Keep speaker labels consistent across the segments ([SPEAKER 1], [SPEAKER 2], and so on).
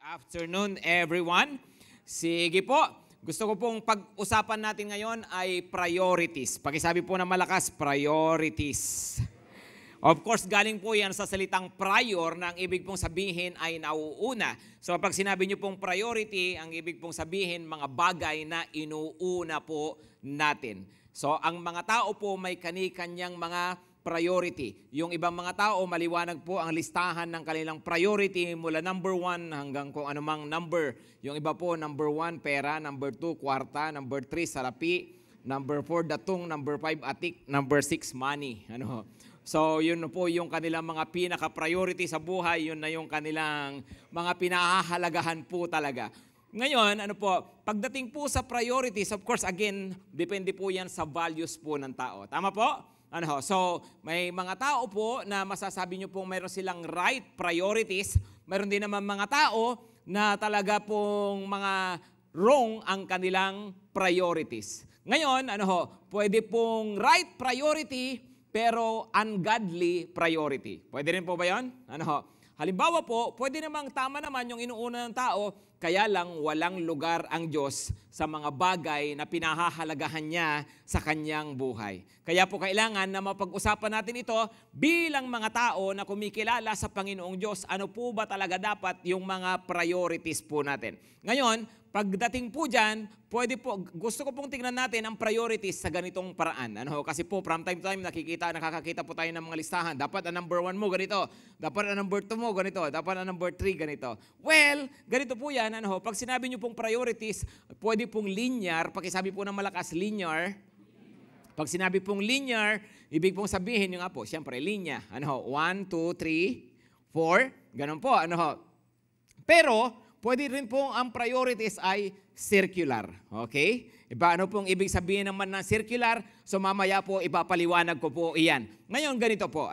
[SPEAKER 1] Afternoon, everyone. Sige po, gusto ko pong pag-usapan natin ngayon ay priorities. Pakisabi po na malakas, priorities. Of course, galing po yan sa salitang prior na ang ibig pong sabihin ay nauuna. So pag sinabi niyo pong priority, ang ibig pong sabihin mga bagay na inuuna po natin. So ang mga tao po may kani-kanyang mga priority. Yung ibang mga tao, maliwanag po ang listahan ng kanilang priority mula number 1 hanggang kung anumang number. Yung iba po, number 1, pera, number 2, kwarta, number 3, salapi, number 4, datong, number 5, atik, number 6, money. So yun po yung kanilang mga pinaka-priority sa buhay, yun na yung kanilang mga pinahahalagahan po talaga. Ngayon, pagdating po sa priorities, of course, again, depende po yan sa values po ng tao. Tama po? So, may mga tao po na masasabi nyo pong mayroon silang right priorities. Mayroon din naman mga tao na talaga pong mga wrong ang kanilang priorities. Ngayon, pwede pong right priority pero ungodly priority. Pwede rin po ba yun? Halimbawa po, pwede namang tama naman yung inuuna ng tao, kaya lang walang lugar ang Diyos sa mga bagay na pinahahalagahan niya sa kanyang buhay. Kaya po kailangan na mapag-usapan natin ito bilang mga tao na kumikilala sa Panginoong Diyos. Ano po ba talaga dapat yung mga priorities po natin? Ngayon, pagdating po dyan, gusto ko pong tingnan natin ang priorities sa ganitong paraan. Kasi po, from time to time, nakakakita po tayo ng mga listahan. Dapat ang number 1 mo, ganito. Dapat ang number 2 mo, ganito. Dapat ang number 3, ganito. Well, ganito po yan. Pag sinabi nyo pong priorities, pwede pong linear. Pakisabi po ng malakas, linear. Pag sinabi pong linear, ibig pong sabihin nyo nga po, siyempre, linya. 1, 2, 3, 4. Ganun po. Pero, pwede rin pong ang priorities ay circular. Okay? Ano pong ibig sabihin naman ng circular? So mamaya po ipapaliwanag ko po iyan. Ngayon ganito po.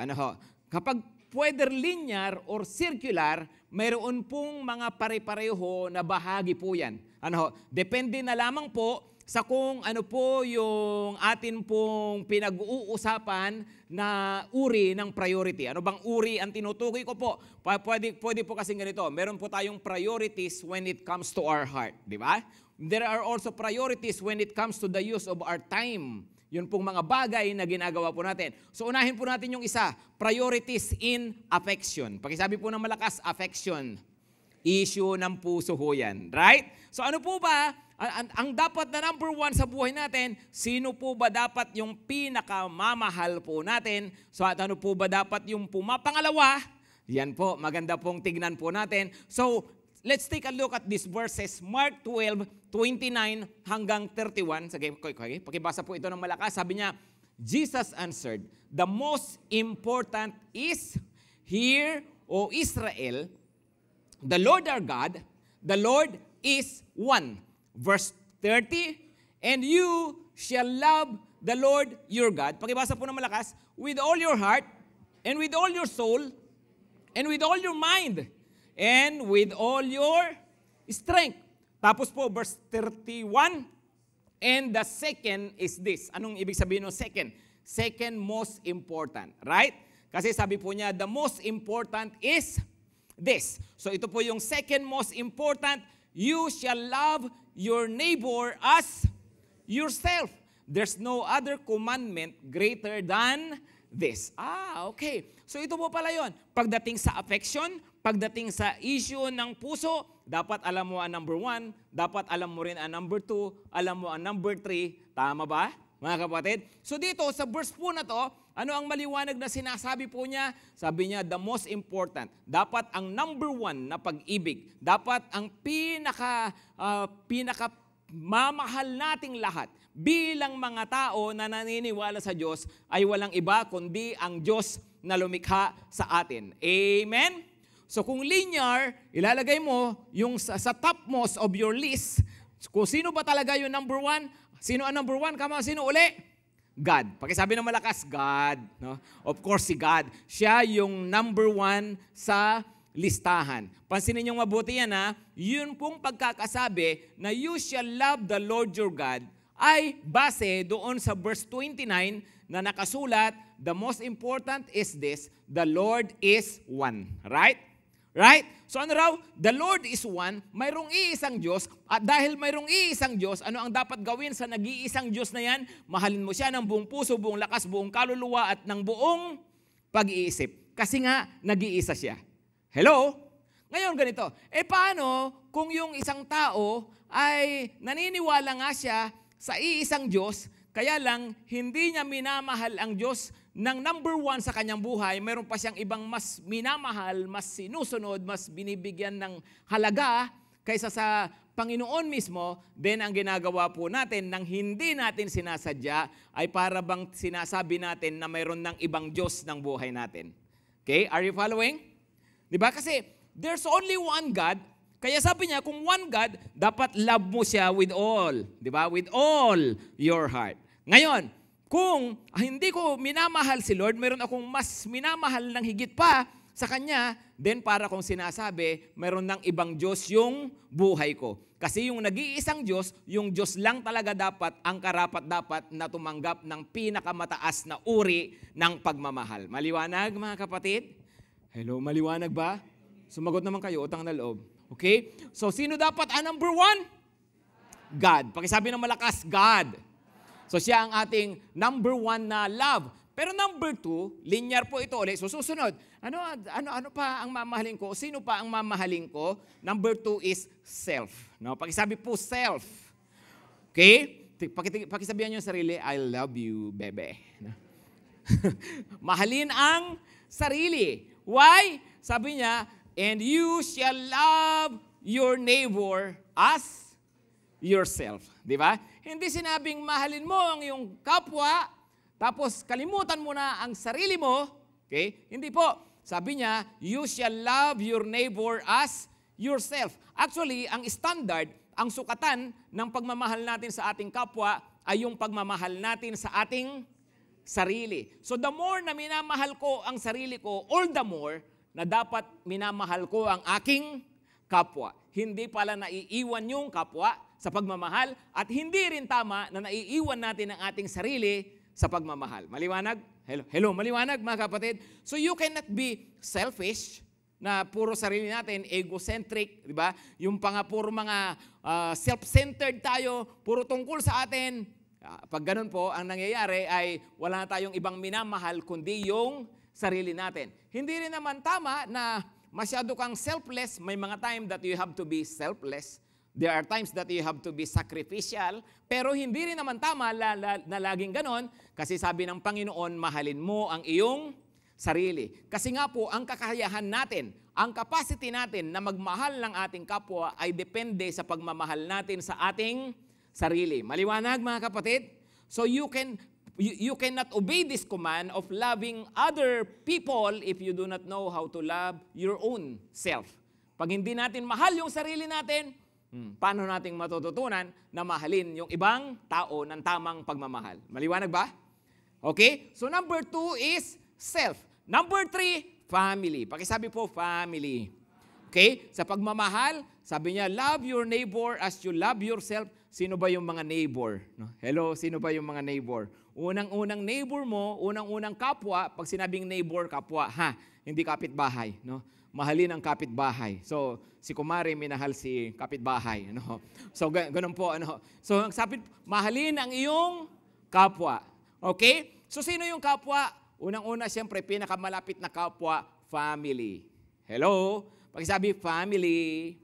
[SPEAKER 1] Kapag pwede linear or circular, mayroon pong mga pare-pareho na bahagi po yan. Depende na lamang po sa kung ano po yung atin pong pinag-uusapan na uri ng priority. Ano bang uri ang tinutukoy ko po? Pwede po kasing ganito. Meron po tayong priorities when it comes to our heart. Di ba? There are also priorities when it comes to the use of our time. Yun pong mga bagay na ginagawa po natin. So unahin po natin yung isa. Priorities in affection. Pakisabi po ng malakas, affection. Issue ng puso ho yan. Right? So ano po ba? Ang dapat na number 1 sa buhay natin, sino po ba dapat yung pinakamamahal po natin? So at ano po ba dapat yung pumapangalawa? Yan po, maganda pong tignan po natin. So let's take a look at these verses. Mark 12:29 hanggang 31. Sige, pakibasa po ito ng malakas. Sabi niya, Jesus answered, "The most important is, Hear, O Israel, the Lord our God, the Lord is one." Verse 30, "And you shall love the Lord your God." Pakibasa po ng malakas, "with all your heart, and with all your soul, and with all your mind, and with all your strength." Tapos po, verse 31, "And the second is this." Anong ibig sabihin ng second? Second most important, right? Kasi sabi po niya, the most important is this. So ito po yung second most important, you shall love your neighbor as yourself. There's no other commandment greater than this. Okay. So ito po pala yun. Pagdating sa affection, pagdating sa issue ng puso, dapat alam mo ang number 1, dapat alam mo rin ang number 2, alam mo ang number 3. Tama ba, mga kapatid? So dito, sa verse po na to, ano ang maliwanag na sinasabi po niya? Sabi niya, the most important. Dapat ang number 1 na pag-ibig. Dapat ang pinaka mamahal nating lahat bilang mga tao na naniniwala sa Diyos ay walang iba kundi ang Diyos na lumikha sa atin. Amen? So kung linear, ilalagay mo yung sa topmost of your list, kung sino ba talaga yung number 1? Sino ang number 1? Sino uli? God. Pakisabi ng malakas, God. Of course, si God. Siya yung number 1 sa listahan. Pansinin niyong mabuti yan yun pong pagkakasabi na you shall love the Lord your God ay base doon sa verse 29 na nakasulat, the most important is this, the Lord is one. Right? Right? So ano raw? The Lord is one, mayroong iisang Diyos, at dahil mayroong iisang Diyos, ano ang dapat gawin sa nag-iisang Diyos na yan? Mahalin mo siya ng buong puso, buong lakas, buong kaluluwa, at ng buong pag-iisip. Kasi nga, nag-iisa siya. Hello? Ngayon ganito, paano kung yung isang tao ay naniniwala nga siya sa iisang Diyos, kaya lang hindi niya minamahal ang Diyos ng number one sa kanyang buhay, mayroon pa siyang ibang mas minamahal, mas sinusunod, mas binibigyan ng halaga kaysa sa Panginoon mismo, then ang ginagawa po natin nang hindi natin sinasadya ay para bang sinasabi natin na mayroon ng ibang Diyos ng buhay natin. Okay? Are you following? Diba? Kasi there's only one God. Kaya sabi niya, kung one God, dapat love mo siya with all. Diba? With all your heart. Ngayon, kung hindi ko minamahal si Lord, mayroon akong mas minamahal ng higit pa sa Kanya, then para kong sinasabi, mayroon ng ibang Diyos yung buhay ko. Kasi yung nag-iisang Diyos, yung Diyos lang talaga dapat, ang karapat-dapat na tumanggap ng pinakamataas na uri ng pagmamahal. Maliwanag, mga kapatid? Hello, maliwanag ba? Sumagot naman kayo, utang na loob. Okay? So, sino dapat ang number one? God. Pakisabi ng malakas, God. So siya ang ating number one na love. Pero number two, linear po ito ulit. So susunod, ano pa ang mamahalin ko? Sino pa ang mamahalin ko? Number two is self. No? Pakisabi po self. Okay? Pakisabihan niyo sarili, I love you, bebe. Mahalin ang sarili. Why? Sabi niya, and you shall love your neighbor as yourself. Di ba? Hindi sinabing mahalin mo ang iyong kapwa, tapos kalimutan mo na ang sarili mo. Okay? Hindi po. Sabi niya, you shall love your neighbor as yourself. Actually, ang standard, ang sukatan ng pagmamahal natin sa ating kapwa ay yung pagmamahal natin sa ating sarili. So the more na minamahal ko ang sarili ko, all the more na dapat minamahal ko ang aking kapwa. Hindi pala naiiwan yung kapwa sa pagmamahal at hindi rin tama na naiiwan natin ang ating sarili sa pagmamahal. Maliwanag? Hello, maliwanag mga kapatid? So you cannot be selfish na puro sarili natin, egocentric, di ba? Yung puro mga self-centered tayo, puro tungkol sa atin. Pag ganun po, ang nangyayari ay wala na tayong ibang minamahal kundi yung sarili natin. Hindi rin naman tama na masyado kang selfless. May mga time that you have to be selfless. There are times that you have to be sacrificial, pero hindi rin naman tama na laging ganon, kasi sabi ng Panginoon, mahalin mo ang iyong sarili. Kasi nga po, ang kakayahan natin, ang capacity natin na magmahal ng ating kapwa ay depende sa pagmamahal natin sa ating sarili. Maliwanag mga kapatid? So you cannot obey this command of loving other people if you do not know how to love your own self. Pag hindi natin mahal yung sarili natin, paano nating matututunan na mahalin yung ibang tao ng tamang pagmamahal? Maliwanag ba? Okay? So number 2 is self. Number 3, family. Pakisabi po, family. Okay? Sa pagmamahal, sabi niya, love your neighbor as you love yourself. Sino ba yung mga neighbor? No? Hello, sino ba yung mga neighbor? Unang-unang neighbor mo, unang-unang kapwa, pag sinabing neighbor, kapwa, hindi kapitbahay, no? Mahalin ang kapitbahay. So, si Kumari minahal si kapitbahay. Ano? So, ganun po. Ano? So, sabi, mahalin ang iyong kapwa. Okay? So, sino yung kapwa? Unang-una, siyempre, pinakamalapit na kapwa, family. Hello? Pagsabi, family.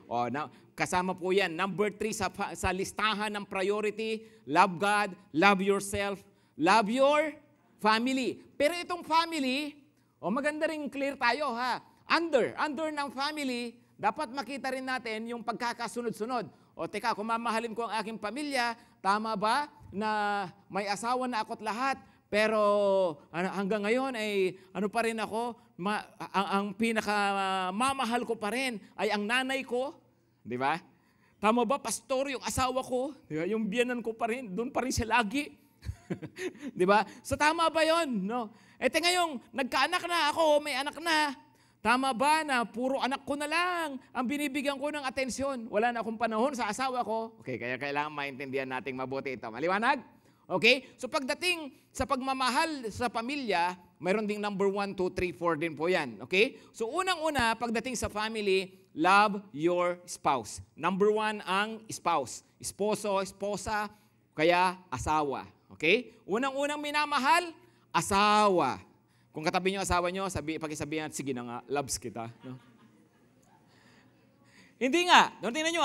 [SPEAKER 1] O, kasama po yan. Number 3 sa listahan ng priority, love God, love yourself, love your family. Pero itong family, maganda rin clear tayo ha. Under ng family, dapat makita rin natin yung pagkakasunod-sunod. O teka, kung mamahalin ko ang aking pamilya, tama ba na may asawa na ako't lahat, pero hanggang ngayon ay pa rin ako, ang pinakamamahal ko pa rin ay ang nanay ko, di ba? Tama ba, pastor, yung asawa ko, di ba? Yung biyanan ko pa rin, doon pa rin siya lagi. Di ba? So tama ba yun? No? Ngayong nagkaanak na ako, may anak na, tama ba na puro anak ko na lang ang binibigyan ko ng atensyon? Wala na akong panahon sa asawa ko. Okay, kaya kailangan maintindihan nating mabuti ito. Maliwanag? Okay? So pagdating sa pagmamahal sa pamilya, mayroon ding number 1, 2, 3, 4 din po yan. Okay? So unang-una, pagdating sa family, love your spouse. Number 1 ang spouse. Esposo, esposa, kaya asawa. Okay? Unang-unang minamahal, asawa. Kung katabi niyo asawa niyo, pakisabihan, sige na nga, loves kita. No? Hindi nga. Tingnan niyo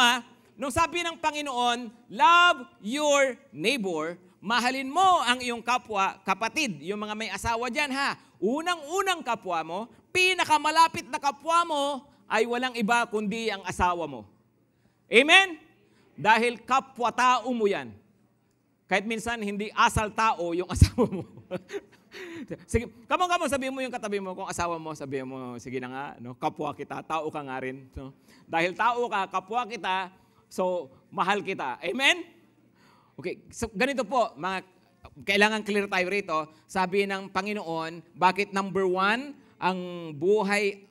[SPEAKER 1] nung sabi ng Panginoon, love your neighbor, mahalin mo ang iyong kapwa, kapatid, yung mga may asawa dyan Unang-unang kapwa mo, pinakamalapit na kapwa mo, ay walang iba kundi ang asawa mo. Amen? Dahil kapwa-tao mo yan. Kahit minsan, hindi asal tao yung asawa mo. Sige, kamang sabihin mo yung katabi mo, kung asawa mo, sabihin mo, sige na nga, no, kapwa kita, tao ka nga rin. No? Dahil tao ka, kapwa kita, so mahal kita. Amen? Okay, so ganito po, kailangan clear tayo rito. Sabi ng Panginoon, bakit number 1 ang buhay,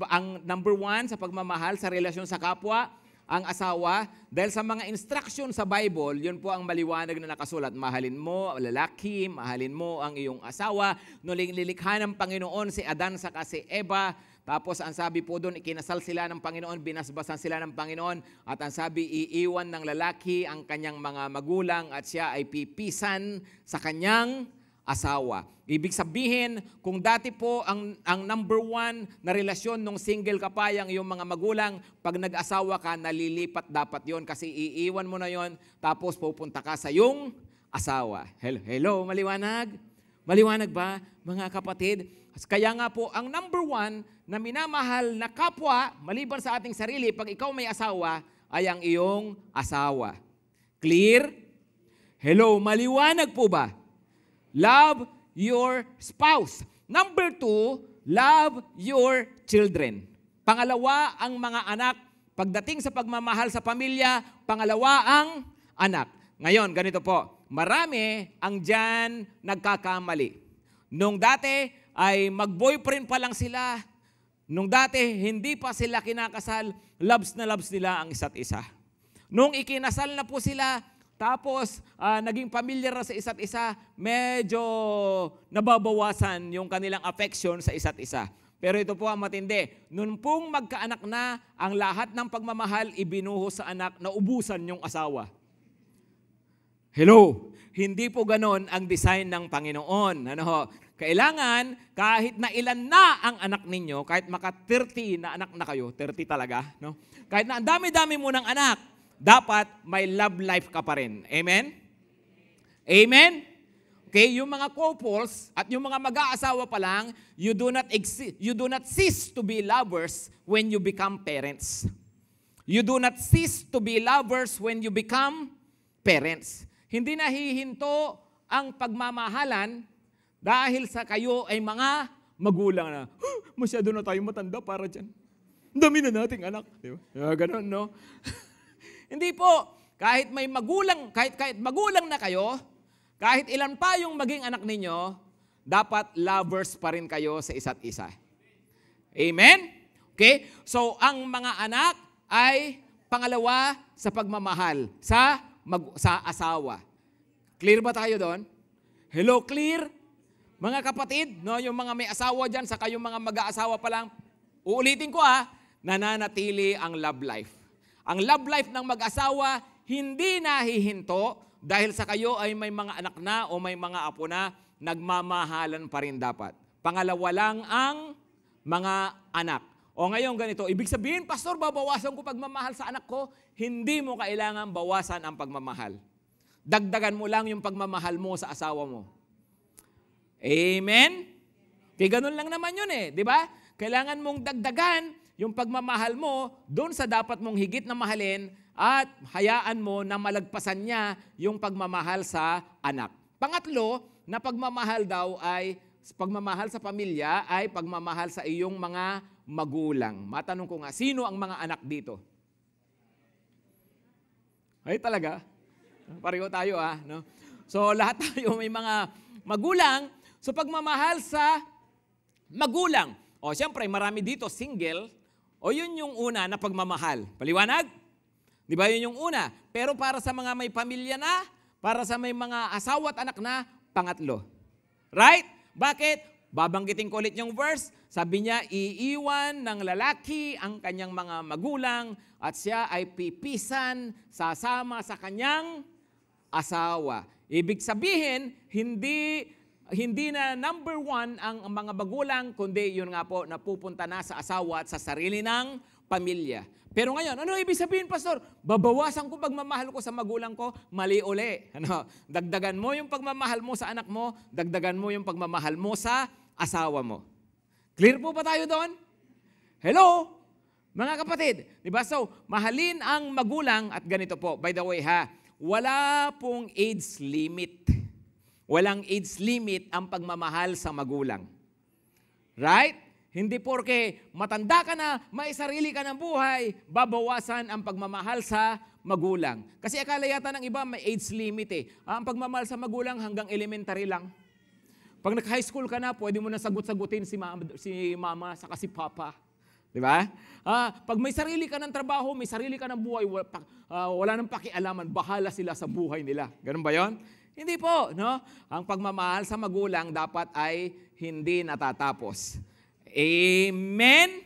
[SPEAKER 1] ang number 1 sa pagmamahal, sa relasyon sa kapwa, ang asawa, dahil sa mga instruction sa Bible, yun po ang maliwanag na nakasulat. Mahalin mo, lalaki, mahalin mo ang iyong asawa. Nuling lilikha ng Panginoon si Adan saka si Eva. Tapos ang sabi po doon, ikinasal sila ng Panginoon, binasbasan sila ng Panginoon. At ang sabi, iiwan ng lalaki ang kanyang mga magulang at siya ay pipisan sa kanyang asawa. Ibig sabihin, kung dati po ang number 1 na relasyon nung single ka pa, yung mga magulang, pag nag-asawa ka, nalilipat dapat yon kasi iiwan mo na yon, tapos pupunta ka sa iyong asawa. Hello, maliwanag? Maliwanag ba, mga kapatid? Kaya nga po, ang number 1 na minamahal na kapwa, maliban sa ating sarili, pag ikaw may asawa, ay ang iyong asawa. Clear? Hello, maliwanag po ba? Love your spouse. Number 2, love your children. Pangalawa, ang mga anak. Pagdating sa pagmamahal sa pamilya, pangalawa ang anak. Ngayon, ganito po. Marami ang dyan nagkakamali. Nung dati ay mag-boyfriend pa lang sila. Nung dati, hindi pa sila kinakasal, loves na loves nila ang isa't isa. Nung ikinasal na po sila, tapos naging familiar na sa isa't isa, medyo nababawasan yung kanilang affection sa isa't isa. Pero ito po ang matindi. Noon pong magkaanak na, ang lahat ng pagmamahal ibinuhos sa anak na ubusan yung asawa. Hello? Hindi po ganon ang design ng Panginoon. Kailangan, kahit na ilan na ang anak ninyo, kahit maka 30 na anak na kayo, 30 talaga, no? Kahit na ang dami-dami mo ng anak, dapat may love life ka pa rin. Amen? Amen? Okay, yung mga couples at yung mga mag-aasawa pa lang, you do not cease to be lovers when you become parents. You do not cease to be lovers when you become parents. Hindi nahihinto ang pagmamahalan dahil sa kayo ay mga magulang na, masyado na tayo matanda para dyan. Dami na nating anak. Diba? Ganon, no? Hindi po. Kahit may magulang, kahit magulang na kayo, kahit ilan pa yung maging anak ninyo, dapat lovers pa rin kayo sa isa't isa. Amen? Okay? So, ang mga anak ay pangalawa sa pagmamahal, sa asawa. Clear ba tayo doon? Hello, clear? Mga kapatid, no, yung mga may asawa dyan, saka yung mga mag-aasawa pa lang, uulitin ko nananatili ang love life. Ang love life ng mag-asawa, hindi nahihinto dahil sa kayo ay may mga anak na o may mga apo na, nagmamahalan pa rin dapat. Pangalawa lang ang mga anak. O ngayon ganito, ibig sabihin, Pastor, babawasan ko pagmamahal sa anak ko, hindi mo kailangan bawasan ang pagmamahal. Dagdagan mo lang yung pagmamahal mo sa asawa mo. Amen? Kaya ganun lang naman yun di ba? Kailangan mong dagdagan yung pagmamahal mo doon sa dapat mong higit na mahalin at hayaan mo na malagpasan niya yung pagmamahal sa anak. Pangatlo, na pagmamahal daw ay, pagmamahal sa pamilya ay pagmamahal sa iyong mga magulang. Matanong ko nga, sino ang mga anak dito? Ay talaga? Pareho tayo no? So lahat tayo may mga magulang. So pagmamahal sa magulang. O siyempre marami dito single. O yun yung una na pagmamahal. Paliwanag? Di ba yun yung una? Pero para sa mga may pamilya na, Para sa may mga asawa at anak na pangatlo. Right? Bakit? Babanggitin ko ulit yung verse. Sabi niya, iiwan ng lalaki ang kanyang mga magulang at siya ay pipisan sasama sa kanyang asawa. Ibig sabihin, hindi na number one ang mga magulang, kundi yun nga po, napupunta na sa asawa at sa sarili ng pamilya. Pero ngayon, ano ibig sabihin, Pastor? Babawasan ko pagmamahal ko sa magulang ko, mali uli. Dagdagan mo yung pagmamahal mo sa anak mo, dagdagan mo yung pagmamahal mo sa asawa mo. Clear po ba tayo doon? Hello? Mga kapatid, di ba? So, mahalin ang magulang at ganito po. By the way wala pong age limit. Walang age limit ang pagmamahal sa magulang. Right? Hindi porke matanda ka na, may sarili ka ng buhay, babawasan ang pagmamahal sa magulang. Kasi akala yata ng iba may age limit eh. Ang pagmamahal sa magulang hanggang elementary lang. Pag nag-high school ka na, pwede mo na sagot-sagutin si mama saka si papa. Di ba? Pag may sarili ka ng trabaho, may sarili ka ng buhay, wala nang pakialaman, bahala sila sa buhay nila. Ganun ba yon? Hindi po, no? Ang pagmamahal sa magulang dapat ay hindi natatapos. Amen?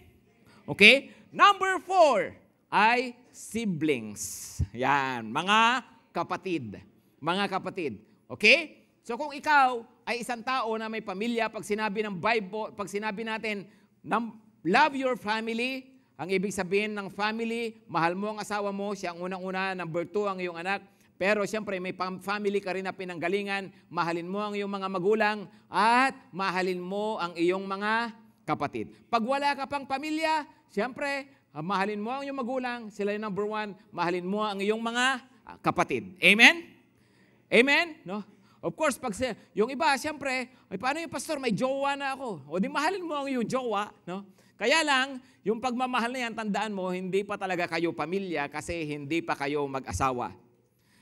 [SPEAKER 1] Okay? Number 4 ay siblings. Yan, mga kapatid. Mga kapatid. Okay? So kung ikaw ay isang tao na may pamilya, pag sinabi ng Bible, pag sinabi natin, love your family, ang ibig sabihin ng family, mahal mo ang asawa mo, siya ang unang-una, number 2 ang iyong anak. Pero siyempre may family ka rin na pinanggalingan, mahalin mo ang iyong mga magulang at mahalin mo ang iyong mga kapatid. Pag wala ka pang pamilya, siyempre, mahalin mo ang iyong magulang, sila yung number 1, mahalin mo ang iyong mga kapatid. Amen? Amen? No? Of course, pag yung iba, siyempre, paano yung pastor, may jowa na ako. O di mahalin mo ang iyong jowa. No? Kaya lang, yung pagmamahal na yan, tandaan mo, hindi pa talaga kayo pamilya kasi hindi pa kayo mag-asawa.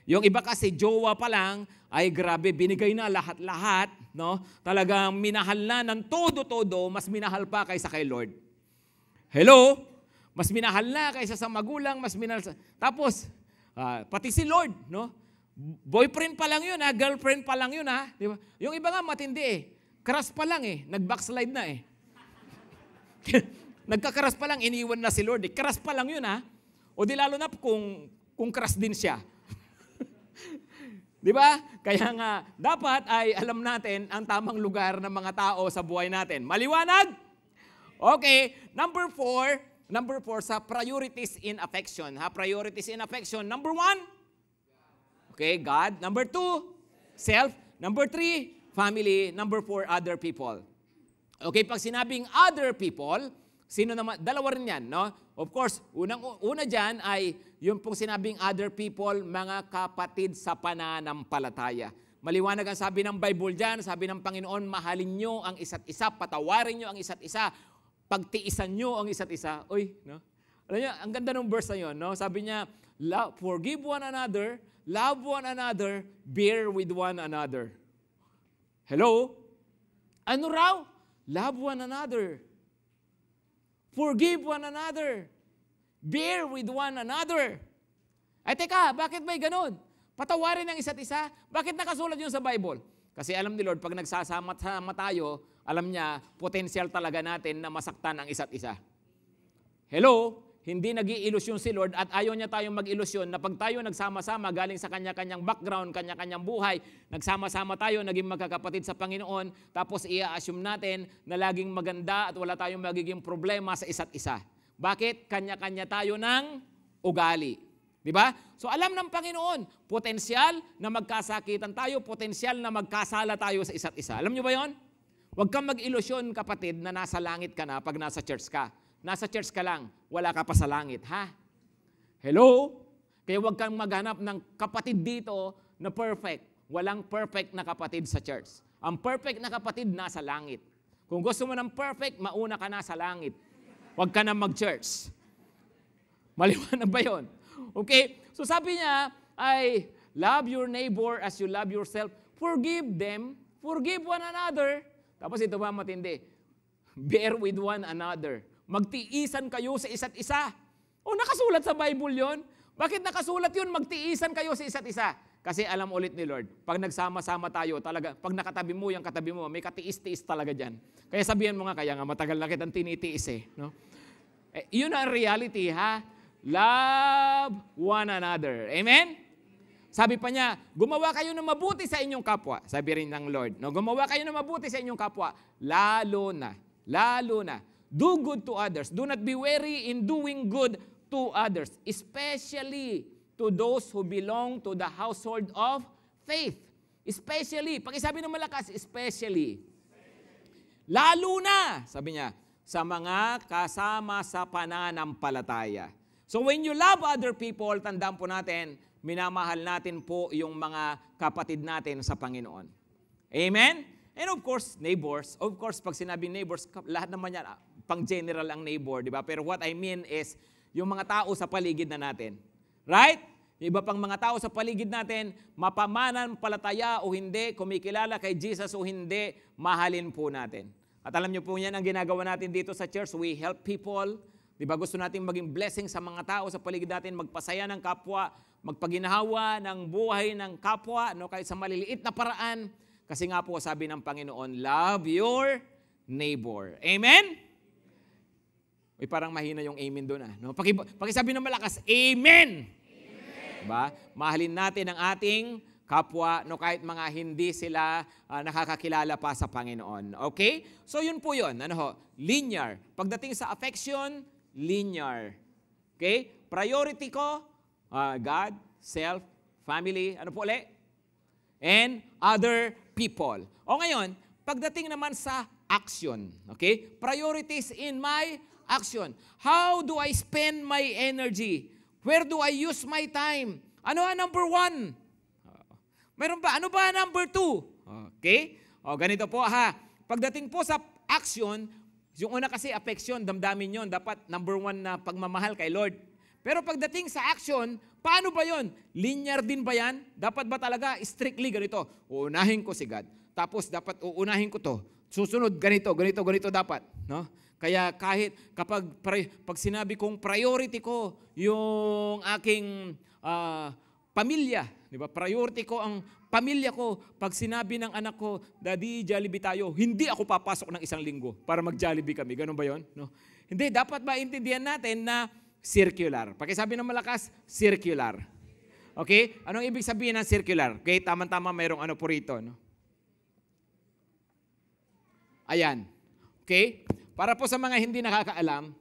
[SPEAKER 1] Yung iba kasi, jowa pa lang, ay grabe, binigay na lahat-lahat, no? Talagang minahal na ng todo-todo, mas minahal pa kaysa kay Lord. Hello? Mas minahal na kaysa sa magulang, mas minahal sa... Tapos, pati si Lord, no? Boyfriend pa lang yun, girlfriend pa lang yun, di ba? Yung iba nga matindi eh. Crush pa lang eh, nag-backslide na eh. Nagka-crush pa lang, iniwan na si Lord eh. Crush pa lang yun, O di lalo na kung crush din siya. Di ba? Kaya nga, dapat ay alam natin ang tamang lugar ng mga tao sa buhay natin. Maliwanag? Okay, number 4 sa priorities in affection. Priorities in affection. Number 1, okay, God. Number 2, self. Number 3, family. Number 4, other people. Okay, pag sinabing other people, sino naman? Dalawa rin yan, no? Of course, una dyan ay yung pong sinabing other people, mga kapatid sa pananampalataya. Maliwanag ang sabi ng Bible dyan, sabi ng Panginoon, mahalin nyo ang isa't isa, patawarin nyo ang isa't isa, pagtiisan nyo ang isa't isa. Uy, no? Alam nyo, ang ganda ng verse na yun, no? Sabi niya, forgive one another, love one another, bear with one another. Hello? Ano raw? Love one another. Forgive one another. Bear with one another. Ay teka, bakit may ganun? Patawarin ang isa't isa. Bakit nakasulat yun sa Bible? Kasi alam ni Lord, pag nagsasama tayo, alam niya, potensyal talaga natin na masaktan ang isa't isa. Hello? Hindi nag-iilusyon si Lord at ayaw niya tayong mag-ilusyon na pag tayo nagsama-sama galing sa kanya-kanyang background, kanya-kanyang buhay, nagsama-sama tayo, naging magkakapatid sa Panginoon, tapos i-assume natin na laging maganda at wala tayong magiging problema sa isa't isa. Bakit? Kanya-kanya tayo ng ugali. Di ba? So alam ng Panginoon, potensyal na magkasakitan tayo, potensyal na magkasala tayo sa isa't isa. Alam niyo ba yon? Huwag kang mag-ilusyon, kapatid, na nasa langit ka na pag nasa church ka. Nasa church ka lang, wala ka pa sa langit, ha? Hello? Kaya huwag kang maghanap ng kapatid dito na perfect. Walang perfect na kapatid sa church. Ang perfect na kapatid nasa langit. Kung gusto mo ng perfect, mauna ka na sa langit. Huwag ka na mag-church. Maliwanag ba yun? Okay? So sabi niya, ay love your neighbor as you love yourself. Forgive them. Forgive one another. Tapos ito ba matindi? Bear with one another. Magtiisan kayo sa isa't isa. O nakasulat sa Bible yon. Bakit nakasulat yun? Magtiisan kayo sa isa't isa. Kasi alam ulit ni Lord, pag nagsama-sama tayo, talaga, pag nakatabi mo yung katabi mo, may katiis-tiis talaga dyan. Kaya sabihan mo nga, kaya nga matagal na kitang tinitiis eh. No? Yun ang reality, ha? Love one another. Amen? Sabi pa niya, gumawa kayo ng mabuti sa inyong kapwa. Sabi rin ng Lord, no? Gumawa kayo ng mabuti sa inyong kapwa. Lalo na. Do good to others. Do not be weary in doing good to others. Especially to those who belong to the household of faith. Especially. Pakisabi ng malakas, especially. Lalo na, sabi niya, sa mga kasama sa pananampalataya. So when you love other people, tandaan po natin, minamahal natin po yung mga kapatid natin sa Panginoon. Amen? And of course, neighbors. Of course, pag sinabing neighbors, lahat naman yan, pang general ang neighbor, di ba? Pero what I mean is, yung mga tao sa paligid na natin. Right? Yung iba pang mga tao sa paligid natin, mapamanampalataya o hindi, kumikilala kay Jesus o hindi, mahalin po natin. At alam niyo po yan ang ginagawa natin dito sa church. We help people. Di ba? Gusto natin maging blessing sa mga tao sa paligid natin, magpasaya ng kapwa, magpaginahawa ng buhay ng kapwa, no? Kahit sa maliliit na paraan. Kasi nga po sabi ng Panginoon, love your neighbor. Amen? Uy, parang mahina yung amen doon. No? Pakisabi ng malakas, amen! Diba? Mahalin natin ang ating kapwa, no, kahit mga hindi sila nakakakilala pa sa Panginoon. Okay? So yun po yun. Linear. Pagdating sa affection, linear. Okay? Priority ko, God, self, family, ano po ulit? And other people. O ngayon, pagdating naman sa action. Okay? Priorities in my action. How do I spend my energy? Where do I use my time? Ano ang number 1? Meron ba? Ano ba number 2? Okay? O, ganito po ha. Pagdating po sa action, yung una kasi affection, damdamin yon, dapat number 1 na pagmamahal kay Lord. Pero pagdating sa action, paano ba yon? Linear din ba yan? Dapat ba talaga strictly ganito? Uunahin ko si God. Tapos dapat uunahin ko to. Susunod ganito dapat. No? Kaya kahit pag sinabi kong priority ko yung aking pamilya, di ba? Priority ko ang pamilya ko. Pag sinabi ng anak ko, Daddy, Jollibee tayo, hindi ako papasok ng 1 linggo para mag-Jollibee kami. Ganun ba yon? No? Hindi, dapat maintindihan natin na circular. Pakisabi ng malakas, circular. Okay? Anong ibig sabihin ng circular? Okay, tama-tama mayroong ano po rito. No? Ayan. Okay? Para po sa mga hindi nakakaalam,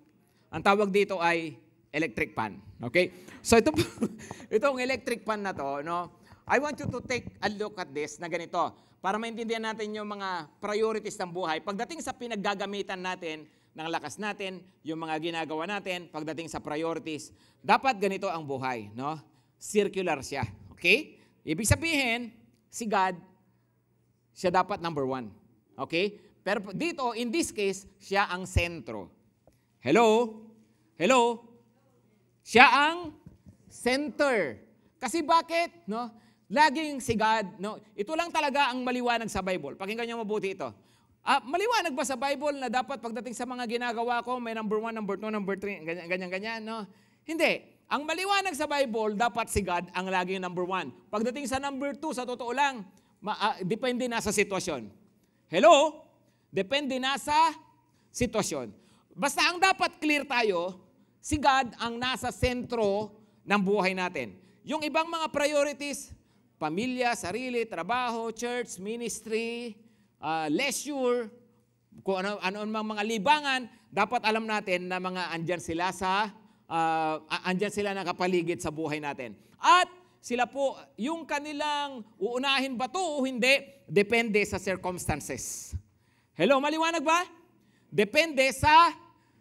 [SPEAKER 1] ang tawag dito ay electric fan. Okay? So itong electric fan na to, no? I want you to take a look at this na ganito para maintindihan natin yung mga priorities ng buhay. Pagdating sa pinaggagamitan natin ng lakas natin, yung mga ginagawa natin, pagdating sa priorities, dapat ganito ang buhay, no? Circular siya. Okay? Ibig sabihin, si God, siya dapat number 1. Okay? Pero dito, in this case, siya ang sentro. Hello? Hello? Siya ang center. Kasi bakit? No? Laging si God, no? Ito lang talaga ang maliwanag sa Bible. Pakinggan niyo mabuti ito. Maliwanag ba sa Bible na dapat pagdating sa mga ginagawa ko, may number 1, number 2, number 3, ganyan-ganyan, no? Hindi. Ang maliwanag sa Bible, dapat si God ang laging number 1. Pagdating sa number 2, sa totoo lang, depende na sa sitwasyon. Hello? Depende na sa sitwasyon. Basta ang dapat clear tayo, si God ang nasa sentro ng buhay natin. Yung ibang mga priorities, pamilya, sarili, trabaho, church, ministry, leisure, kung ano mga libangan, dapat alam natin na mga andyan sila nakapaligid sa buhay natin. At sila po, yung kanilang uunahin ba to o hindi, depende sa circumstances. Hello, maliwanag ba? Depende sa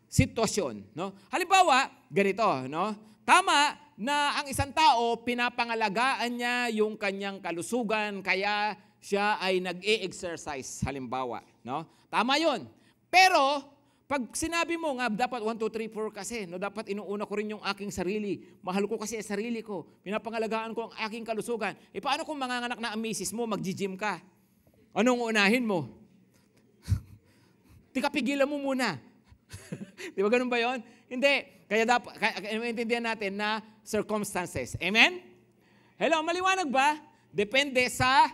[SPEAKER 1] sitwasyon, no? Halimbawa, ganito, no? Tama na ang isang tao pinapangalagaan niya yung kanyang kalusugan kaya siya ay nag-e-exercise halimbawa, no? Tama 'yon. Pero pag sinabi mo nga dapat 1 2 3 4 kasi, no, dapat inuuna ko rin yung aking sarili. Mahal ko kasi ang sarili ko. Pinapangalagaan ko ang aking kalusugan. Paano kung manganganak na ang misis mo, magji-gym ka? Anong unahin mo? Pigilan mo muna. Di ba ganun ba yun? Hindi. Kaya dapat, maintindihan natin na circumstances. Amen? Hello, maliwanag ba? Depende sa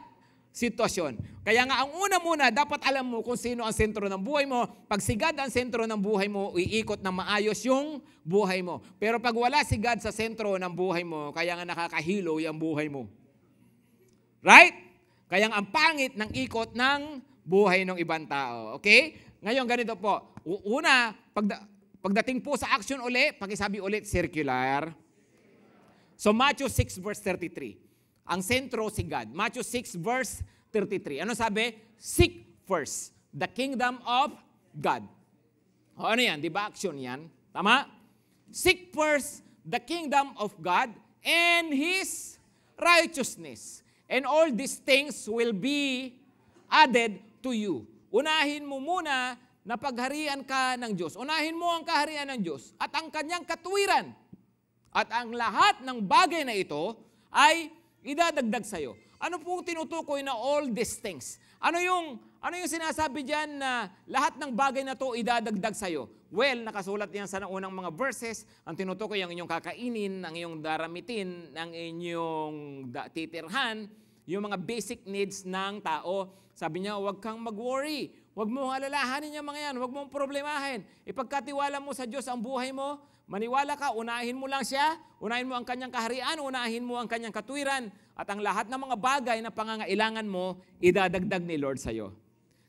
[SPEAKER 1] sitwasyon. Kaya nga, ang una muna, dapat alam mo kung sino ang sentro ng buhay mo. Pag si God ang sentro ng buhay mo, iikot na maayos yung buhay mo. Pero pag wala si God sa sentro ng buhay mo, kaya nga nakakahilo yung buhay mo. Right? Kaya nga ang pangit ng ikot ng buhay ng ibang tao. Okay? Ngayon, ganito po. Una, pagdating po sa action uli, pakisabi ulit, circular. So, Matthew 6 verse 33. Ang sentro si God. Matthew 6 verse 33. Ano sabi? Seek first the kingdom of God. O ano yan? Di ba action yan? Tama? Seek first the kingdom of God and His righteousness. And all these things will be added to you. Unahin mo muna na pagharian ka ng Diyos. Unahin mo ang kaharian ng Diyos at ang kanyang katuwiran. At ang lahat ng bagay na ito ay idadagdag sa'yo. Ano pong tinutukoy na all these things? Ano yung sinasabi diyan na lahat ng bagay na to idadagdag sa'yo? Well, nakasulat yan sa unang mga verses. Ang tinutukoy ang inyong kakainin, ang inyong daramitin, ang inyong titirhan, yung mga basic needs ng tao. Sabi niya, huwag kang mag-worry. Huwag mong alalahanin yung mga yan. Huwag mong problemahin. Ipagkatiwala mo sa Diyos ang buhay mo. Maniwala ka, unahin mo lang siya, unahin mo ang kanyang kaharian, unahin mo ang kanyang katuwiran, at ang lahat ng mga bagay na pangangailangan mo, idadagdag ni Lord sa'yo.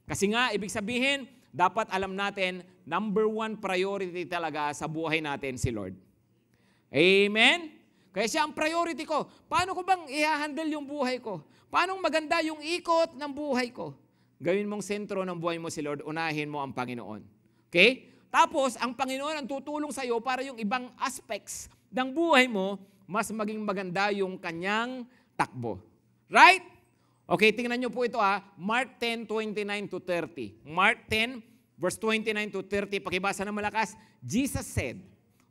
[SPEAKER 1] Kasi nga, ibig sabihin, dapat alam natin, number one priority talaga sa buhay natin si Lord. Amen? Kaya siya ang priority ko. Paano ko bang i-handle yung buhay ko? Paano maganda yung ikot ng buhay ko? Gawin mong sentro ng buhay mo si Lord, unahin mo ang Panginoon. Okay? Tapos, ang Panginoon ang tutulong sa iyo para yung ibang aspects ng buhay mo, mas maging maganda yung kanyang takbo. Right? Okay, tingnan nyo po ito Mark 10:29 to 30. Mark 10, verse 29 to 30. Pakibasa na malakas. Jesus said,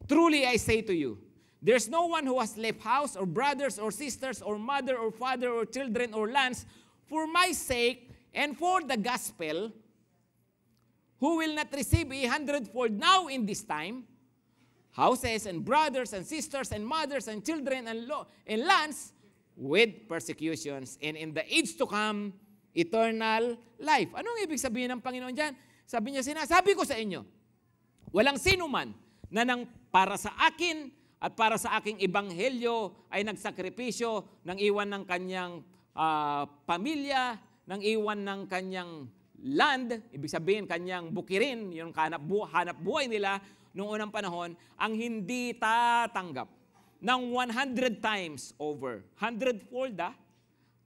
[SPEAKER 1] "Truly I say to you, there's no one who has left house or brothers or sisters or mother or father or children or lands for my sake and for the gospel, who will not receive 100-fold now in this time, houses and brothers and sisters and mothers and children and lands with persecutions, and in the age to come, eternal life." Anong ibig sabihin ng Panginoon dyan? Sabi niya, sinasabi ko sa inyo, walang sino man na para sa akin at para sa aking ebanghelyo ay nagsakripisyo ng iwan ng kanyang pamilya, ng iwan ng kanyang land, ibig sabihin kanyang bukirin, yung hanap buhay nila noong unang panahon, ang hindi tatanggap ng 100 times over. 100-fold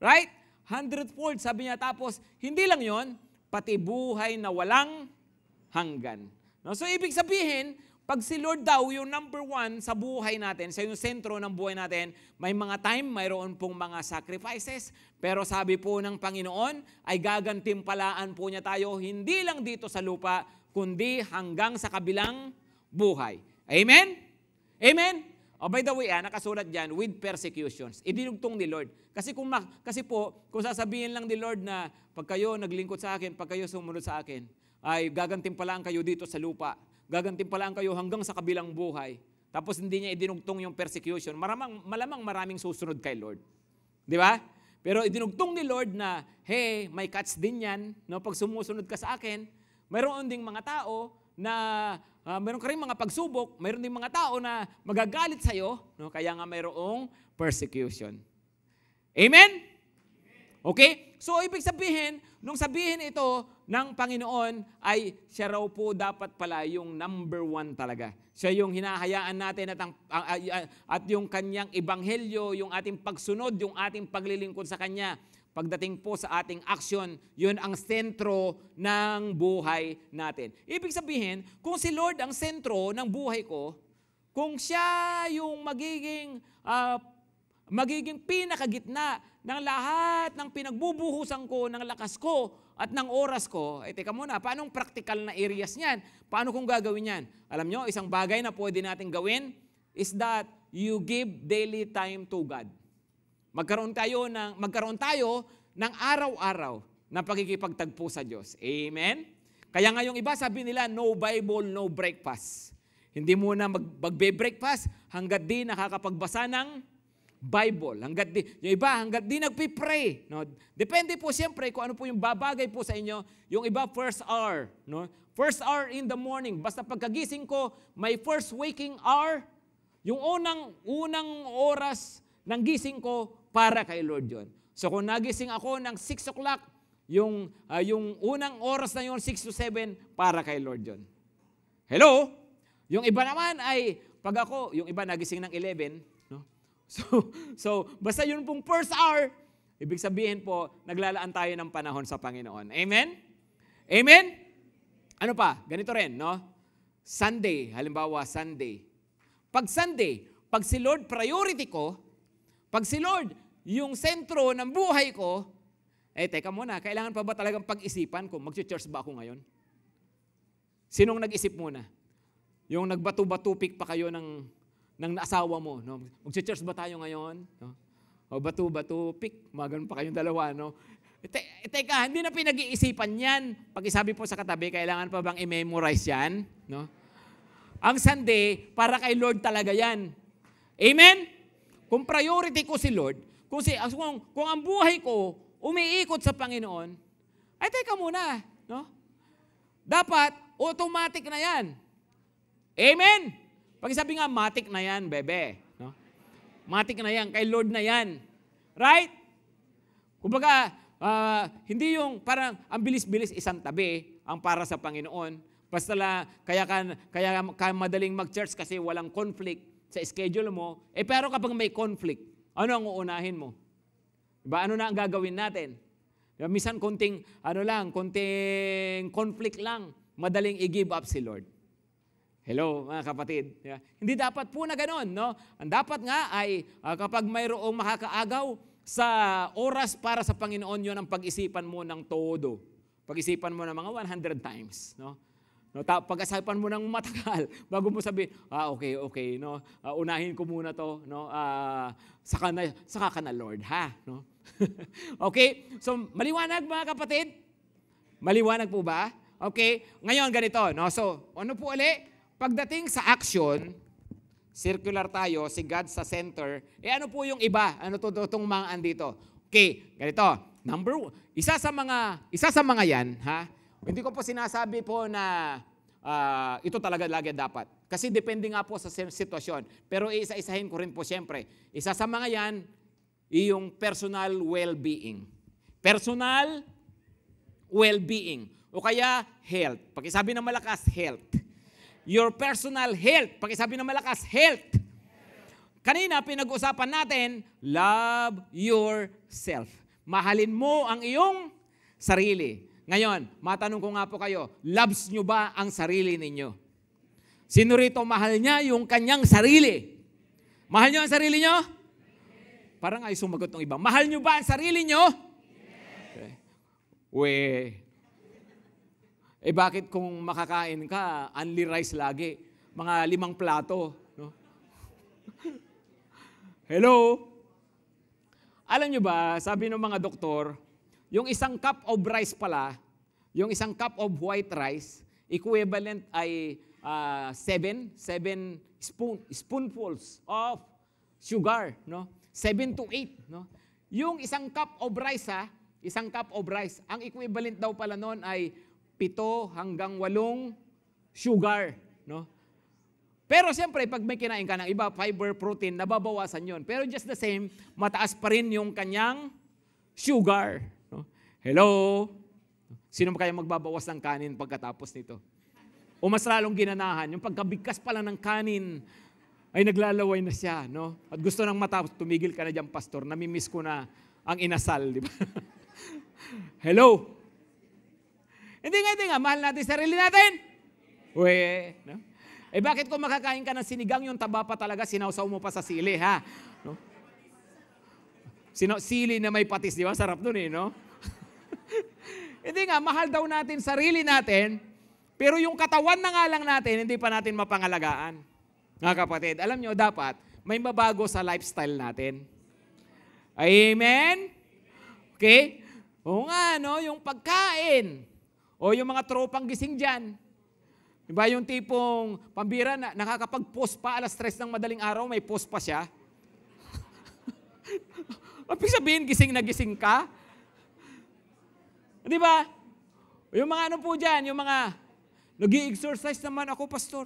[SPEAKER 1] Right? 100-fold, sabi niya. Tapos, hindi lang yon, pati buhay na walang hanggan. No? So, ibig sabihin, pag si Lord daw yung number one sa buhay natin, sa yung sentro ng buhay natin, may mga time, mayroon pong mga sacrifices, pero sabi po ng Panginoon, ay gagantimpalaan po niya tayo, hindi lang dito sa lupa, kundi hanggang sa kabilang buhay. Amen? Amen? Oh, by the way, nakasulat dyan, with persecutions. Idinugtong ni Lord. Kasi kung sasabihin lang ni Lord na, pag kayo naglingkod sa akin, pag kayo sumunod sa akin, ay gagantimpalaan kayo dito sa lupa, gagantimpalaan kayo hanggang sa kabilang buhay. Tapos hindi niya idinugtong yung persecution. Malamang maraming susunod kay Lord. Di ba? Pero idinugtong ni Lord na, hey, may catch din yan. No? Pag sumusunod ka sa akin, mayroon ding mga tao na, mayroon ka rin mga pagsubok, mayroon ding mga tao na magagalit sa'yo. No? Kaya nga mayroong persecution. Amen? Okay? So, ibig sabihin, nung sabihin ito ng Panginoon, ay siya raw po dapat pala yung number one talaga. Siya yung hinahayaan natin at yung kanyang ebanghelyo, yung ating pagsunod, yung ating paglilingkod sa Kanya. Pagdating po sa ating action, yun ang sentro ng buhay natin. Ibig sabihin, kung si Lord ang sentro ng buhay ko, kung siya yung magiging pinakagitna ng lahat ng pinagbubuhusan ko, ng lakas ko, at ng oras ko, teka muna, paanong practical na areas niyan? Paano kung gagawin yan? Alam nyo, isang bagay na pwede natin gawin is that you give daily time to God. Magkaroon tayo ng araw-araw na pagkikipagtagpo sa Diyos. Amen? Kaya nga yung iba sabi nila, no Bible, no breakfast. Hindi muna magbe-breakfast hanggat di nakakapagbasa ng Bible. Yung iba, hanggat di nagpipray. No? Depende po siyempre kung ano po yung babagay po sa inyo. Yung iba, first hour. No? First hour in the morning. Basta pagkagising ko, my first waking hour, yung unang oras ng gising ko para kay Lord yun. So kung nagising ako ng 6 o'clock, yung unang oras na yun, 6 to 7, para kay Lord yun. Hello? Yung iba naman ay, pag ako, yung iba nagising ng 11, no? So basta yun pong first hour, ibig sabihin po, naglalaan tayo ng panahon sa Panginoon. Amen? Amen? Ano pa? Ganito rin, no? Sunday, halimbawa Sunday. Pag Sunday, pag si Lord priority ko, pag si Lord yung sentro ng buhay ko, teka muna, kailangan pa ba talagang pag-isipan kung mag-church ba ako ngayon? Sinong nag-isip muna? Yung nagbato-batupik pa kayo ng asawa mo, no? Mag-church ba tayo ngayon? No? O bato-batupik, ganun pa kayong dalawa, no? Teka, hindi na pinag-iisipan yan. Pag isabi po sa katabi, kailangan pa bang i-memorize yan? No? Ang Sunday, para kay Lord talaga yan. Amen? Kung priority ko si Lord, kung ang buhay ko umiikot sa Panginoon, ay teka muna. No? Dapat, automatic na yan. Amen? Pag sabi nga, matic na yan, bebe. No? Matic na yan, kay Lord na yan. Right? Kumbaga, hindi yung parang ang bilis-bilis isang tabi ang para sa Panginoon. Basta kaya ka madaling mag-church kasi walang conflict sa schedule mo. Pero kapag may conflict, ano ang uunahin mo? Diba? Ano na ang gagawin natin? Diba? Minsan konting conflict lang, madaling i-give up si Lord. Hello, mga kapatid. Diba? Hindi dapat po na ganun, no? Ang dapat nga ay kapag mayroong makakaagaw sa oras para sa Panginoon, yun ang pag-isipan mo ng todo. Pag-isipan mo ng mga 100 times, no? No, pag-isipan mo ng matagal bago mo sabihin, okay, no? Unahin ko muna 'to, no? Saka ka na Lord, ha, no? Okay? So, maliwanag mga kapatid? Maliwanag po ba? Okay? Ngayon ganito, no? So, ano po uli? Pagdating sa action, circular tayo, si God sa center. Ano po yung iba? Ano itong mga andito? Okay, ganito. Isa sa mga yan, ha? Hindi ko po sinasabi po na ito talaga lagi dapat. Kasi depende nga po sa sitwasyon. Pero isa-isahin ko rin po siyempre. Isa sa mga yan, yung personal well-being. Personal well-being. O kaya health. Pakisabi ng malakas, health. Your personal health. Pakisabi ng malakas, health. Kanina, pinag-usapan natin, love yourself. Mahalin mo ang iyong sarili. Ngayon, matanong ko nga po kayo, loves nyo ba ang sarili ninyo? Sino rito mahal niya yung kanyang sarili? Mahal nyo ang sarili nyo? Parang ay sumagot ng iba. Mahal nyo ba ang sarili nyo? Okay. Bakit kung makakain ka, only rice lagi? Mga 5 plato. No? Hello? Alam nyo ba, sabi ng mga doktor, yung isang cup of rice pala, yung isang cup of white rice, equivalent ay 7 spoonfuls of sugar. No? 7 to 8. No? Yung isang cup of rice, isang cup of rice, ang equivalent daw pala noon ay 7 hanggang 8 sugar. No? Pero siyempre, pag may kinain ka ng iba, fiber, protein, nababawasan yon. Pero just the same, mataas pa rin yung kanyang sugar. No? Hello? Sino kaya magbabawas ng kanin pagkatapos nito? O mas lalong ginanahan, yung pagkabigkas pala ng kanin, ay naglalaway na siya. No? At gusto ng matapos, tumigil ka na dyan, pastor. Namimiss ko na ang inasal. Di ba? Hello? Hindi nga, mahal natin sarili natin. No? Bakit kung makakain ka ng sinigang, yung taba pa talaga, sinawsaw mo pa sa sili, ha? No? Sili na may patis, di ba? Sarap dun no? Hindi nga, mahal daw natin sarili natin, pero yung katawan na nga lang natin, hindi pa natin mapangalagaan. Nga kapatid, alam nyo, dapat may mabago sa lifestyle natin. Amen? Okay? Oo nga, no? Yung pagkain. O yung mga tropang gising dyan. Diba yung tipong pambira na nakakapag-post pa 3:00 ng madaling araw, may post pa siya. Ibig sabihin, gising na gising ka? Di ba? Yung mga ano po dyan, yung mga, nag-i-exercise naman ako, pastor.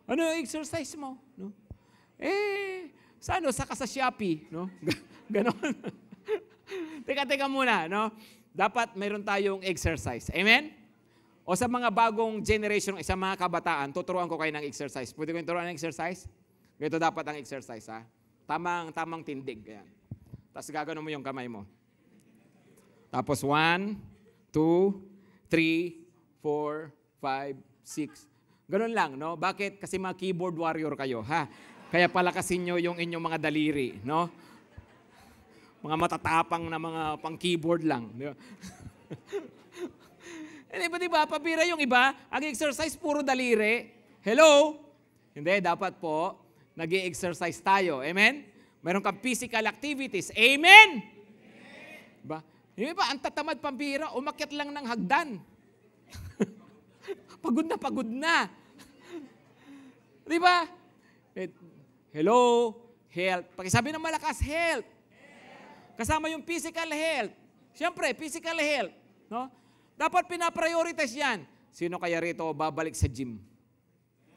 [SPEAKER 1] Ano yung exercise mo? No? Sa Shopee, no? Ganon. Teka muna, no? Dapat mayroon tayong exercise. Amen? O sa mga bagong generation, sa mga kabataan, tuturuan ko kayo ng exercise. Pwede ko yung turuan ng exercise? Ganito dapat ang exercise, ha? Tamang tindig. Ayan. Tapos gagano mo yung kamay mo. Tapos 1, 2, 3, 4, 5, 6. Ganun lang, no? Bakit? Kasi mga keyboard warrior kayo, ha? Kaya palakasin nyo yung inyong mga daliri, no? Mga matatapang na mga pang-keyboard lang. Di ba? Di ba? Pabira yung iba, ang exercise puro daliri. Hello? Hindi, dapat po, nag-i-exercise tayo. Amen? Meron kang physical activities. Amen? Diba? Yung iba, ang tatamad pambira, umakyat lang ng hagdan. Pagod na. Di ba? Hello? Health. Pakisabi ng malakas, health. Kasama yung physical health. Siyempre, physical health. No? Dapat pinaprioritize yan. Sino kaya rito babalik sa gym?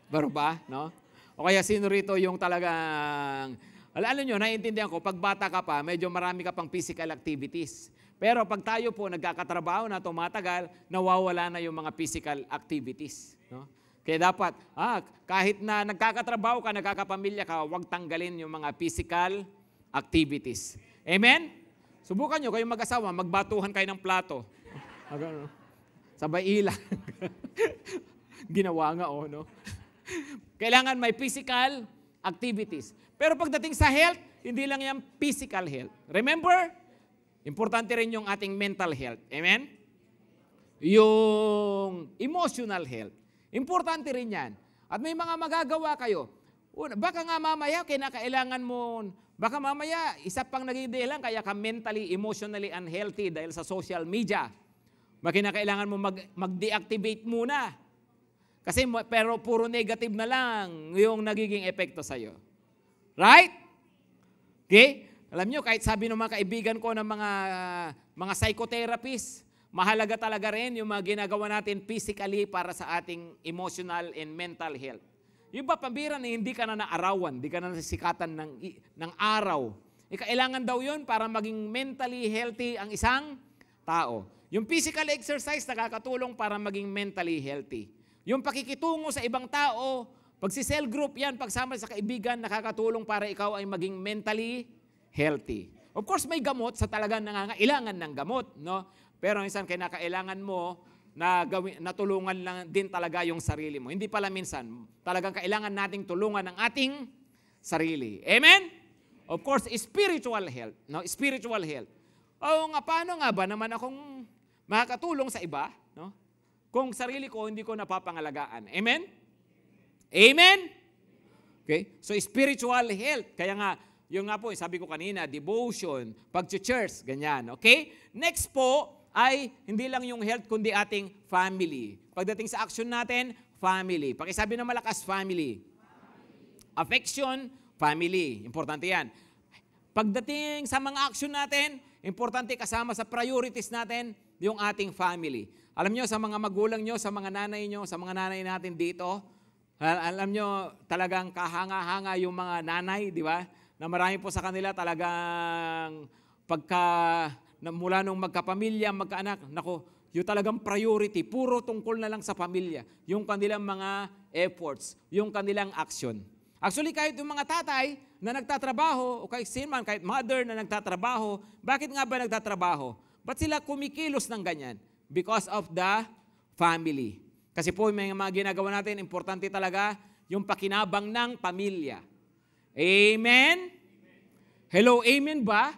[SPEAKER 1] Baro ba? No? O kaya sino rito yung talagang, alam nyo, naiintindihan ko, pag bata ka pa, medyo marami ka pang physical activities. Pero pag tayo po nagkakatrabaho na tumatagal, nawawala na yung mga physical activities. No? Kaya dapat, kahit na nagkakatrabaho ka, nagkakapamilya ka, huwag tanggalin yung mga physical activities. Amen? Subukan nyo, kayong mag-asawa, magbatuhan kayo ng plato. Sabay ila. Ginawa nga, no? Kailangan may physical activities. Pero pagdating sa health, hindi lang yan physical health. Remember, importante rin yung ating mental health. Amen? Yung emotional health. Importante rin yan. At may mga magagawa kayo. Baka nga mamaya, kinakailangan mo, baka mamaya, isa pang naging dahilan, kaya ka mentally, emotionally unhealthy dahil sa social media. Baka kinakailangan mo mag-deactivate muna. Kasi pero puro negative na lang yung nagiging epekto sa'yo. Right? Okay? Alam nyo, kahit sabi ng mga kaibigan ko ng mga psychotherapists, mahalaga talaga rin yung mga ginagawa natin physically para sa ating emotional and mental health. Yung ba, pambira na hindi ka na naarawan, hindi ka na nasikatan ng araw. Kailangan daw yun para maging mentally healthy ang isang tao. Yung physical exercise nakakatulong para maging mentally healthy. Yung pakikitungo sa ibang tao, pagsi-cell group yan, pagsama sa kaibigan, nakakatulong para ikaw ay maging mentally healthy. Of course, may gamot sa talagang nangangailangan ng gamot, no? Pero minsan kinakailangan mo na tulungan lang din talaga yung sarili mo. Hindi pala minsan, talagang kailangan nating tulungan ang ating sarili. Amen? Of course, spiritual health, no? Spiritual health. O nga, paano nga ba naman akong makakatulong sa iba, no? Kung sarili ko, hindi ko napapangalagaan. Amen? Amen? Okay? So, spiritual health. Kaya nga, yung nga po, sabi ko kanina, devotion, pag-church, ganyan. Okay? Next po, ay hindi lang yung health, kundi ating family. Pagdating sa action natin, family. Pakisabi ng malakas, family. Affection, family. Importante yan. Pagdating sa mga action natin, importante kasama sa priorities natin, yung ating family. Alam nyo, sa mga magulang nyo, sa mga nanay nyo, sa mga nanay natin dito, alam nyo, talagang kahanga-hanga yung mga nanay, di ba? Na marami po sa kanila talagang mula nung magkapamilya, magkaanak, nako, yung talagang priority, puro tungkol na lang sa pamilya. Yung kanilang mga efforts, yung kanilang action. Actually, kahit yung mga tatay na nagtatrabaho, o kahit sinman, kahit mother na nagtatrabaho, bakit nga ba nagtatrabaho? Ba't sila kumikilos ng ganyan? Because of the family. Kasi po, may mga ginagawa natin, importante talaga yung pakinabang ng pamilya. Amen? Hello, amen ba?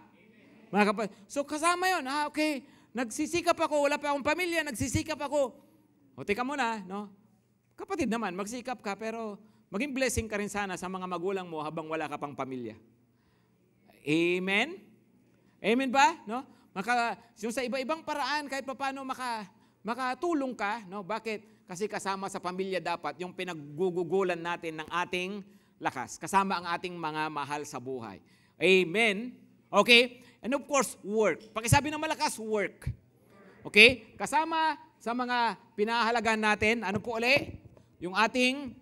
[SPEAKER 1] Amen. So kasama yun, okay, nagsisikap ako, wala pa akong pamilya, nagsisikap ako. O teka muna, no? Kapatid naman, magsikap ka, pero maging blessing ka rin sana sa mga magulang mo habang wala ka pang pamilya. Amen? Amen ba? No? Yung sa iba-ibang paraan, kahit paano makatulong ka, no? Bakit? Kasi kasama sa pamilya dapat yung pinaggugugulan natin ng ating lakas. Kasama ang ating mga mahal sa buhay. Amen? Okay? And of course, work. Pakisabi ng malakas, work. Okay? Kasama sa mga pinahahalagahan natin, ano po uli? Yung ating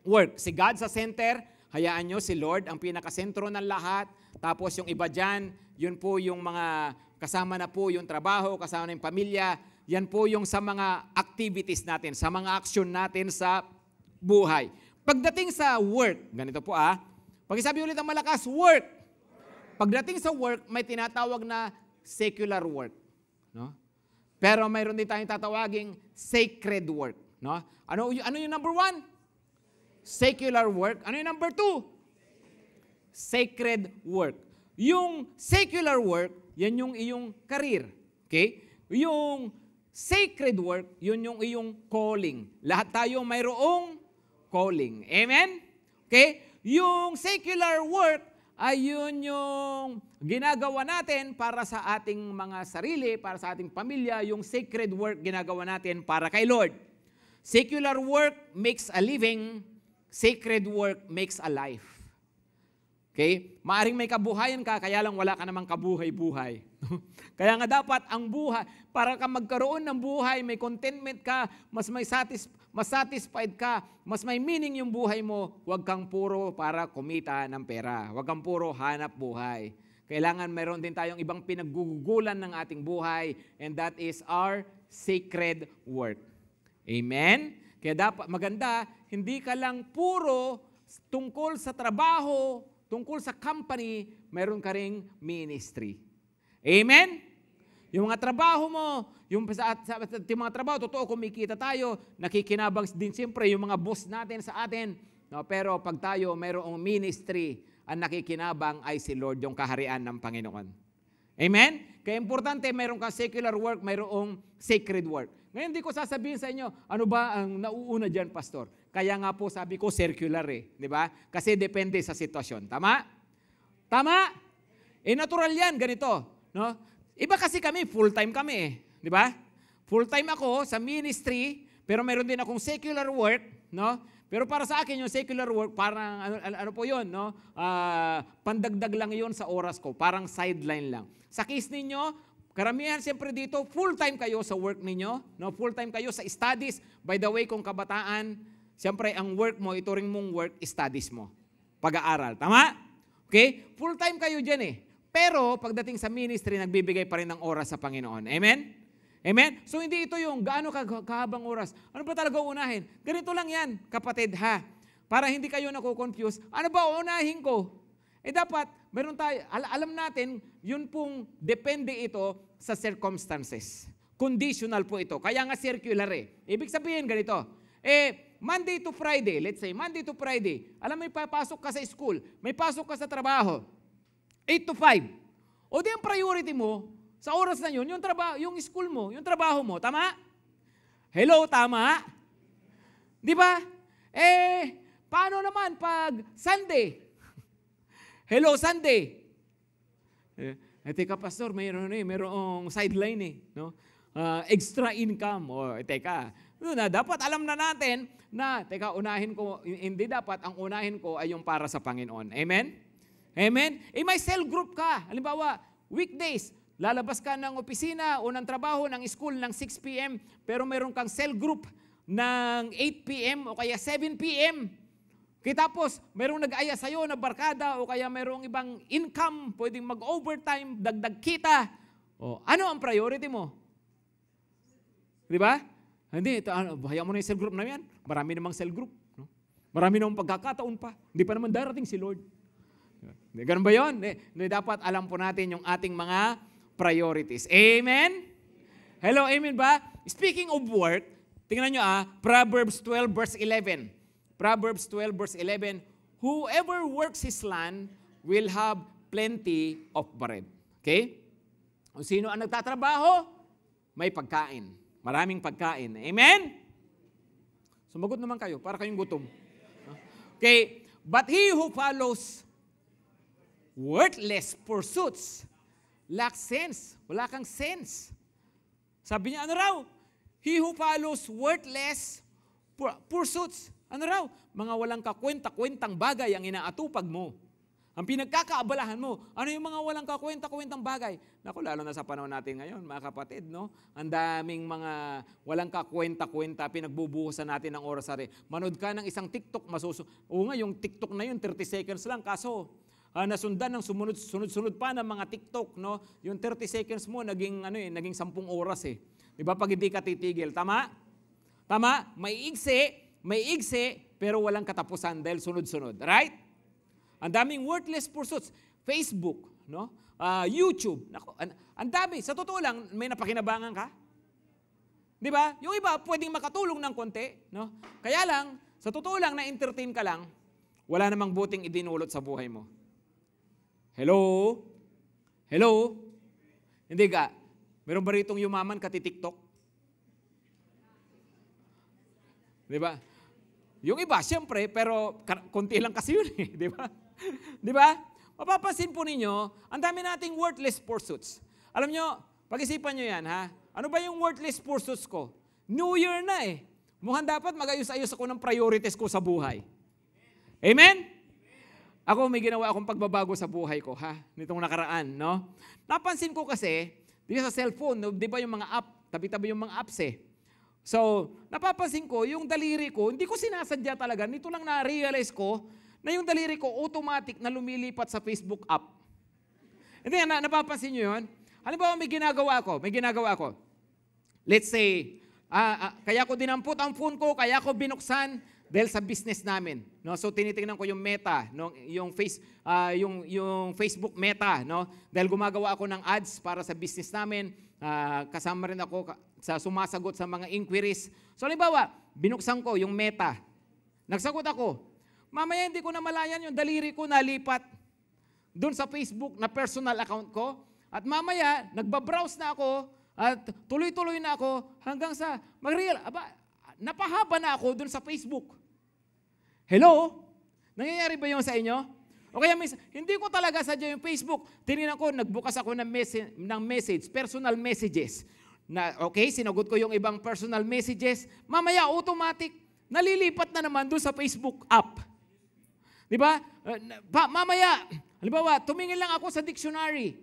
[SPEAKER 1] work. Si God sa center, hayaan nyo si Lord ang pinakasentro ng lahat. Tapos yung iba dyan, yun po yung mga kasama na po yung trabaho, kasama na yung pamilya. Yan po yung sa mga activities natin, sa mga action natin sa buhay. Pagdating sa work, ganito po pakisabi ulit ang malakas, work. Pagdating sa work, may tinatawag na secular work. No? Pero mayroon din tayong tatawaging sacred work. No? Ano yung number 1? Secular work. Ano yung number 2? Sacred work. Yung secular work, yan yung iyong career. Okay? Yung sacred work, yun yung iyong calling. Lahat tayo mayroong calling. Amen? Okay? Yung secular work ay yun yung ginagawa natin para sa ating mga sarili, para sa ating pamilya. Yung sacred work ginagawa natin para kay Lord. Secular work makes a living. Sacred work makes a life. Okay? Maaring may kabuhayan ka, kaya lang wala ka namang kabuhay-buhay. Kaya nga dapat ang buhay, para ka magkaroon ng buhay, may contentment ka, mas satisfied ka, mas may meaning yung buhay mo, huwag kang puro para kumita ng pera. Huwag kang puro hanap buhay. Kailangan mayroon din tayong ibang pinaggugulan ng ating buhay, and that is our sacred work. Amen? Kaya dapat maganda, hindi ka lang puro tungkol sa trabaho, tungkol sa company, mayroon ka ring ministry. Amen? Yung mga trabaho mo, yung mga trabaho, totoo kumikita tayo, nakikinabang din siyempre yung mga boss natin sa atin. No, pero pag tayo mayroong ministry, ang nakikinabang ay si Lord, yung kaharian ng Panginoon. Amen? Kaya importante, mayroon kang secular work, mayroong sacred work. Ngayon, di ko sasabihin sa inyo, ano ba ang nauuna dyan, Pastor? Kaya nga po sabi ko, circular di ba? Kasi depende sa sitwasyon. Tama? Tama? Natural yan, ganito. No? Iba kasi kami, full-time kami di ba? Full-time ako sa ministry, pero meron din akong secular work, no? Pero para sa akin, yung secular work, parang, ano po yun, no? Pandagdag lang yun sa oras ko, parang sideline lang. Sa case ninyo, karamihan siyempre dito, full-time kayo sa work ninyo, no? Full-time kayo sa studies. By the way, kung kabataan, siyempre ang work mo, ito rin mong work, studies mo. Pag-aaral. Tama? Okay? Full-time kayo dyan Pero pagdating sa ministry, nagbibigay pa rin ng oras sa Panginoon. Amen? Amen? So hindi ito yung gaano kahabang oras. Ano ba talaga unahin? Ganito lang yan, kapatid ha. Para hindi kayo nakukonfuse. Ano ba unahin ko? Dapat, meron tayo, alam natin, yun pong depende ito sa circumstances. Conditional po ito. Kaya nga circular Ibig sabihin ganito, Monday to Friday, let's say, Monday to Friday, alam mo, may papasok ka sa school, may pasok ka sa trabaho, 8 to 5. O di ang priority mo, sa oras na yun, yung trabaho, yung school mo, yung trabaho mo, tama? Hello, tama? Di ba? Paano naman pag Sunday? Hello, Sunday. Teka, Pastor, mayroong sideline no? Extra income. Teka, dapat alam na natin na, unahin ko, hindi dapat, ang unahin ko ay yung para sa Panginoon. Amen? Amen? May cell group ka. Halimbawa, weekdays, lalabas ka ng opisina o ng trabaho, ng school ng 6 p.m. pero mayroon kang cell group ng 8 p.m. o kaya 7 p.m. Tapos, mayroong nag-aya sa'yo na barkada o kaya mayroong ibang income, pwedeng mag-overtime, dagdag kita. Ano ang priority mo? Di ba? Hindi, hayaan mo na yung cell group na yan. Marami namang cell group. No? Marami namang pagkakataon pa. Hindi pa naman darating si Lord. Ganun ba yun? Dapat alam po natin yung ating mga priorities. Amen? Hello, amen ba? Speaking of work, tingnan nyo Proverbs 12 verse 11. Proverbs 12 verse 11, whoever works his land will have plenty of bread. Okay? Kung sino ang nagtatrabaho, may pagkain. Maraming pagkain. Amen? Sumagot naman kayo, para kayong gutom. Okay? But he who follows worthless pursuits lacks sense. Wala kang sense. Sabi niya, ano raw? He who follows worthless pursuits. Ano raw? Mga walang kakwenta-kwentang bagay ang inaatupag mo. Ang pinagkakaabalahan mo, ano yung mga walang kakwenta-kwentang bagay? Naku, lalo na sa panahon natin ngayon, mga kapatid, no? Ang daming mga walang kakwenta-kwenta, pinagbubuhusan natin ng oras. Manood ka ng isang TikTok, oo nga, yung TikTok na yun, 30 seconds lang, kaso nasundan ng sunod-sunod pa ng mga TikTok, no? Yung 30 seconds mo, naging 10 oras eh. Di ba? Pag hindi ka titigil. Tama? Tama? May igsi, pero walang katapusan dahil sunod-sunod. Right? Ang daming worthless pursuits. Facebook, no? YouTube. Naku, ang dami. Sa totoo lang, may napakinabangan ka. Di ba? Yung iba, pwedeng makatulong ng konti. No? Kaya lang, sa totoo lang, na-entertain ka lang, wala namang buting idinulot sa buhay mo. Hello? Hello? Hindi ka. Meron ba ritong yumaman kati-TikTok? Di ba? Yung iba, siyempre, pero konti lang kasi yun eh. Di ba? Di ba? Mapapansin po ninyo, ang dami nating worthless pursuits. Alam nyo, pag-isipan nyo yan, ha? Ano ba yung worthless pursuits ko? New Year na eh. Mukhang dapat mag-ayos-ayos ako ng priorities ko sa buhay. Amen? Ako, may ginawa akong pagbabago sa buhay ko, ha? Nitong nakaraan, no? Napansin ko kasi, dito sa cellphone, no? Di ba yung mga app, tabi-tabi yung mga apps eh. So, napapansin ko, yung daliri ko, hindi ko sinasadya talaga. Nito lang na-realize ko, na yung daliri ko automatic na lumilipat sa Facebook app. Hindi, napapansin nyo yun? Halimbawa, may ginagawa ko. Let's say, kaya ko dinampot ang phone ko, kaya ko binuksan dahil sa business namin. No? So, tinitingnan ko yung Meta, no? yung Facebook Meta. No? Dahil gumagawa ako ng ads para sa business namin, kasama rin ako sa sumasagot sa mga inquiries. So, halimbawa, binuksan ko yung Meta. Nagsagot ako. Mamaya hindi ko na malayan yung daliri ko nalipat doon sa Facebook na personal account ko. At mamaya, nagbabrowse na ako at tuloy-tuloy na ako hanggang sa napahaba na ako doon sa Facebook. Hello? Nangyayari ba yun sa inyo? O kaya hindi ko talaga sadya yung Facebook. Tinignan ko, nagbukas ako ng message, personal messages. Okay, sinagot ko yung ibang personal messages. Mamaya, automatic, nalilipat na naman doon sa Facebook app. Di ba? Mamaya, halimbawa, tumingin lang ako sa dictionary.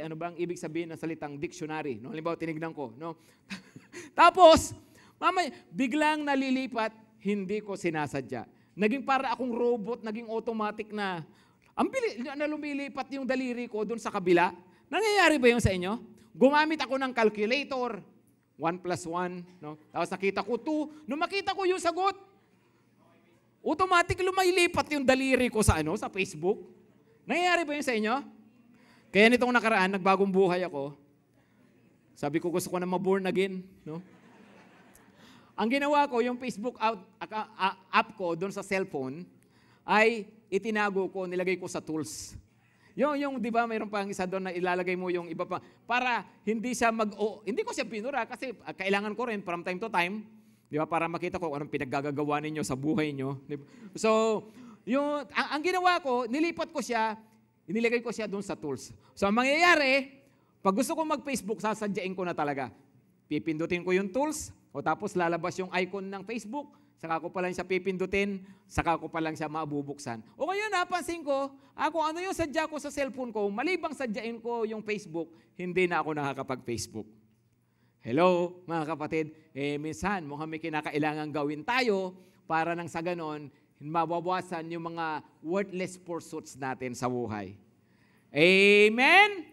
[SPEAKER 1] Ano ba ang ibig sabihin ng salitang dictionary? No? Halimbawa, tinignan ko. No? Tapos, mamaya, biglang nalilipat, hindi ko sinasadya. Naging para akong robot, naging automatic na, na lumilipat yung daliri ko doon sa kabila. Nangyayari ba yun sa inyo? Gumamit ako ng calculator, 1 plus 1. No? Tapos nakita ko 2. Nung makita ko yung sagot, automatic lumilipat yung daliri ko sa Facebook. Nangyayari ba yun sa inyo? Kaya nitong nakaraan, nagbagong buhay ako. Sabi ko, gusto ko na ma-born again. No? Ang ginawa ko, yung Facebook app ko doon sa cellphone, ay itinago ko, nilagay ko sa tools. Yung di ba, mayroon pang isa doon na ilalagay mo yung iba pa, para hindi siya hindi ko siya pinura kasi kailangan ko rin from time to time, di ba, para makita ko anong pinaggagawa ninyo sa buhay nyo. Diba? So, ang ginawa ko, nilipat ko siya, inilagay ko siya doon sa tools. So, ang mangyayari, pag gusto ko mag-Facebook, sasadyain ko na talaga. Pipindutin ko yung tools, o tapos lalabas yung icon ng Facebook, saka ko pa lang siya pipindutin, saka ko pa lang siya mabubuksan. O ngayon, napansin ko, ano yung sadya ko sa cellphone ko, malibang sadyain ko yung Facebook, hindi na ako nakakapag-Facebook. Hello, mga kapatid. Minsan, mukhang may kinakailangan gawin tayo para nang sa ganon, mabawasan yung mga worthless pursuits natin sa buhay. Amen?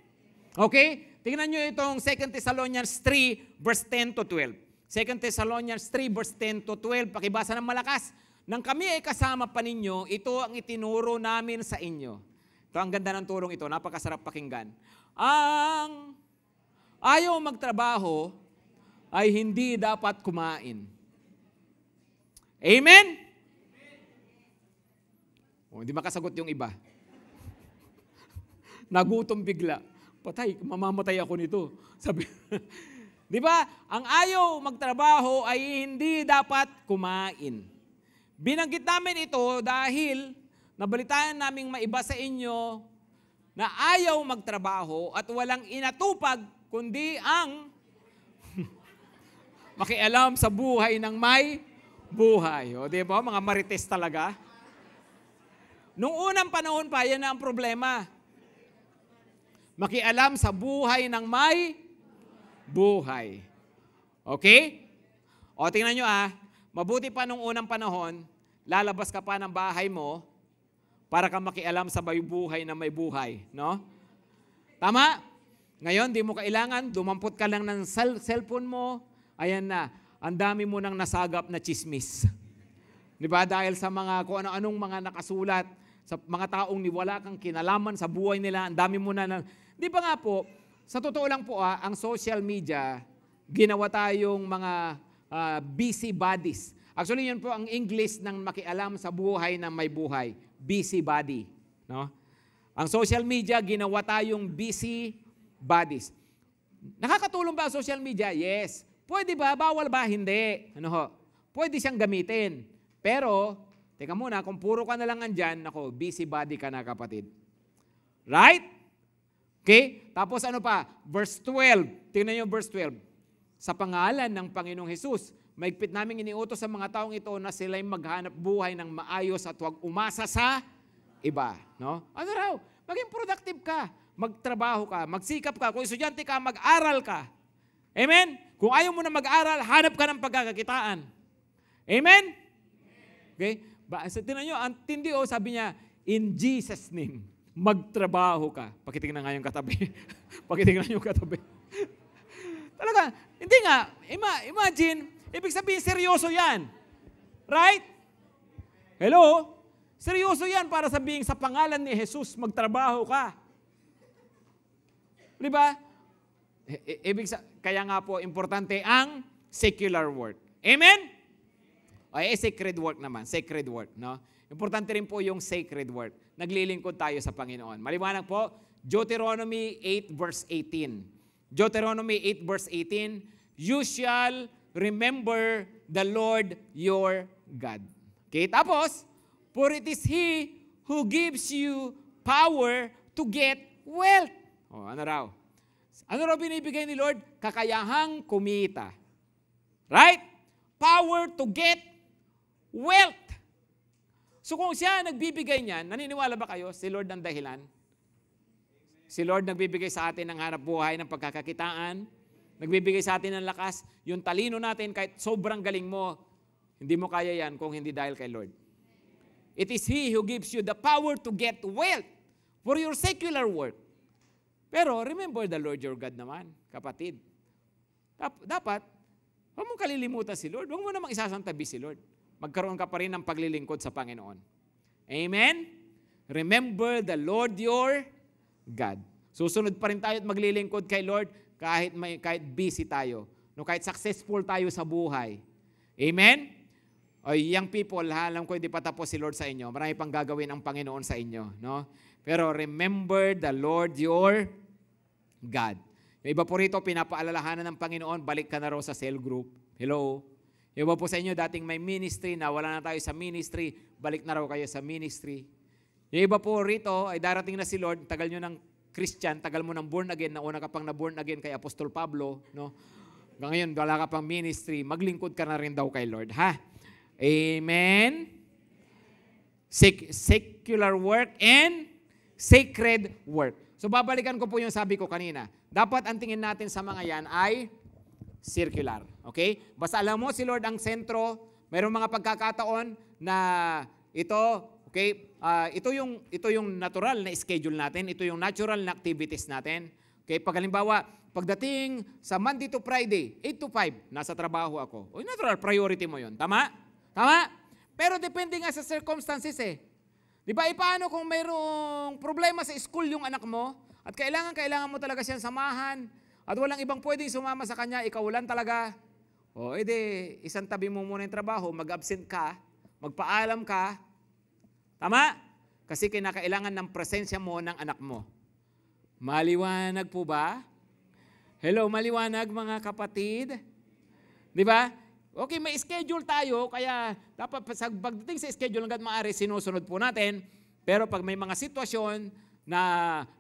[SPEAKER 1] Okay? Tingnan nyo itong 2 Thessalonians 3, verse 10 to 12. 2 Thessalonians 3, verse 10 to 12. Pakibasa ng malakas. Nang kami ay kasama pa ninyo, ito ang itinuro namin sa inyo. Ito, ang ganda ng turong ito. Napakasarap pakinggan. Ang ayaw magtrabaho ay hindi dapat kumain. Amen? Hindi makasagot yung iba. Nagutom bigla. Patay, mamamatay ako nito. Sabi, di ba? Ang ayaw magtrabaho ay hindi dapat kumain. Binanggit namin ito dahil nabalitaan naming maiba sa inyo na ayaw magtrabaho at walang inatupag kundi ang makialam sa buhay ng may buhay. O, di ba? Mga marites talaga. Nung unang panahon pa, yan na ang problema. Makialam sa buhay ng may buhay. Okay? O, tingnan nyo mabuti pa nung unang panahon, lalabas ka pa ng bahay mo para ka makialam sa may buhay na may buhay. No? Tama? Ngayon, di mo kailangan, dumampot ka lang ng cellphone mo, ayan na, ang dami mo nang nasagap na chismis. Di ba? Dahil sa mga, kung ano-anong mga nakasulat, sa mga taong niwala kang kinalaman sa buhay nila, ang dami mo na. Di ba nga po, sa totoo lang po, ang social media, ginawa tayong mga busybodies. Actually, yun po ang English ng makialam sa buhay ng may buhay. Busybody. No? Ang social media, ginawa tayong busybodies. Nakakatulong ba ang social media? Yes. Pwede ba? Bawal ba? Hindi. Ano ho? Pwede siyang gamitin. Pero, teka muna, kung puro ka na lang andyan, busybody ka na, kapatid. Right? Okay? Tapos ano pa? Verse 12. Tingnan niyo verse 12. Sa pangalan ng Panginoong Hesus, maigpit namin iniutos sa mga taong ito na sila'y maghanap buhay ng maayos at huwag umasa sa iba. No? Ano raw? Maging productive ka. Magtrabaho ka. Magsikap ka. Kung estudyante ka, mag-aral ka. Amen? Kung ayaw mo na mag-aral, hanap ka ng pagkakakitaan. Amen? Okay? Tingnan nyo, ang tindi sabi niya, in Jesus' name, magtrabaho ka. Pakitingnan nga yung katabi. Pakitingnan yung katabi. Talaga, hindi nga. Imagine, ibig sabihin, seryoso yan. Right? Hello? Seryoso yan para sabihin sa pangalan ni Jesus, magtrabaho ka. Di ba? Kaya nga po, importante ang secular work. Amen? Sacred work naman. Sacred work. No? Importante rin po yung sacred work. Naglilingkod tayo sa Panginoon. Maliwanag po, Deuteronomy 8 verse 18. Deuteronomy 8 verse 18, you shall remember the Lord your God. Okay, tapos, for it is He who gives you power to get wealth. Ano raw? Ano raw binibigay ni Lord? Kakayahang kumita. Right? Power to get wealth. So kung siya nagbibigay niyan, naniniwala ba kayo si Lord ang dahilan? Si Lord nagbibigay sa atin ng hanap buhay, ng pagkakakitaan, nagbibigay sa atin ng lakas, yung talino natin kahit sobrang galing mo, hindi mo kaya yan kung hindi dahil kay Lord. It is He who gives you the power to get wealth for your secular work. Pero remember the Lord your God naman, kapatid. Dapat, huwag mong kalilimutan si Lord, huwag mo namang isasantabi si Lord. Magkaroon ka pa rin ng paglilingkod sa Panginoon. Amen? Remember the Lord your God. Susunod pa rin tayo at maglilingkod kay Lord kahit busy tayo. No, kahit successful tayo sa buhay. Amen? O young people, alam ko hindi pa tapos si Lord sa inyo. Marami pang gagawin ang Panginoon sa inyo. No? Pero remember the Lord your God. Yung iba po rito, pinapaalalahanan ng Panginoon, balik ka na raw sa cell group. Hello? Yung iba po sa inyo, dating may ministry, na wala na tayo sa ministry, balik na raw kayo sa ministry. Yung iba po rito, ay darating na si Lord, tagal nyo ng Christian, tagal mo ng born again, nauna ka pang na born again kay Apostol Pablo, no? Ngayon, wala ka pang ministry, maglingkod ka na rin daw kay Lord, ha? Amen? Secular work and sacred work. So, babalikan ko po yung sabi ko kanina. Dapat ang tingin natin sa mga yan ay circular. Okay? Basta alam mo, si Lord ang sentro, mayroong mga pagkakataon na ito, okay, ito yung natural na schedule natin, ito yung natural na activities natin. Okay, pag halimbawa, pagdating sa Monday to Friday, 8 to 5, nasa trabaho ako. O natural, priority mo yun. Tama? Tama? Pero depende nga sa circumstances eh. Di ba, paano kung mayroong problema sa school yung anak mo at kailangan mo talaga siyang samahan at walang ibang pwedeng sumama sa kanya, ikaw lang talaga. O edi, isang tabi mo muna yung trabaho, mag-absent ka, magpaalam ka. Tama? Kasi kinakailangan ng presensya mo ng anak mo. Maliwanag po ba? Hello, maliwanag mga kapatid? Di ba? Okay, may schedule tayo, kaya dapat pagdating sa schedule hanggat maaari, sinusunod po natin. Pero pag may mga sitwasyon na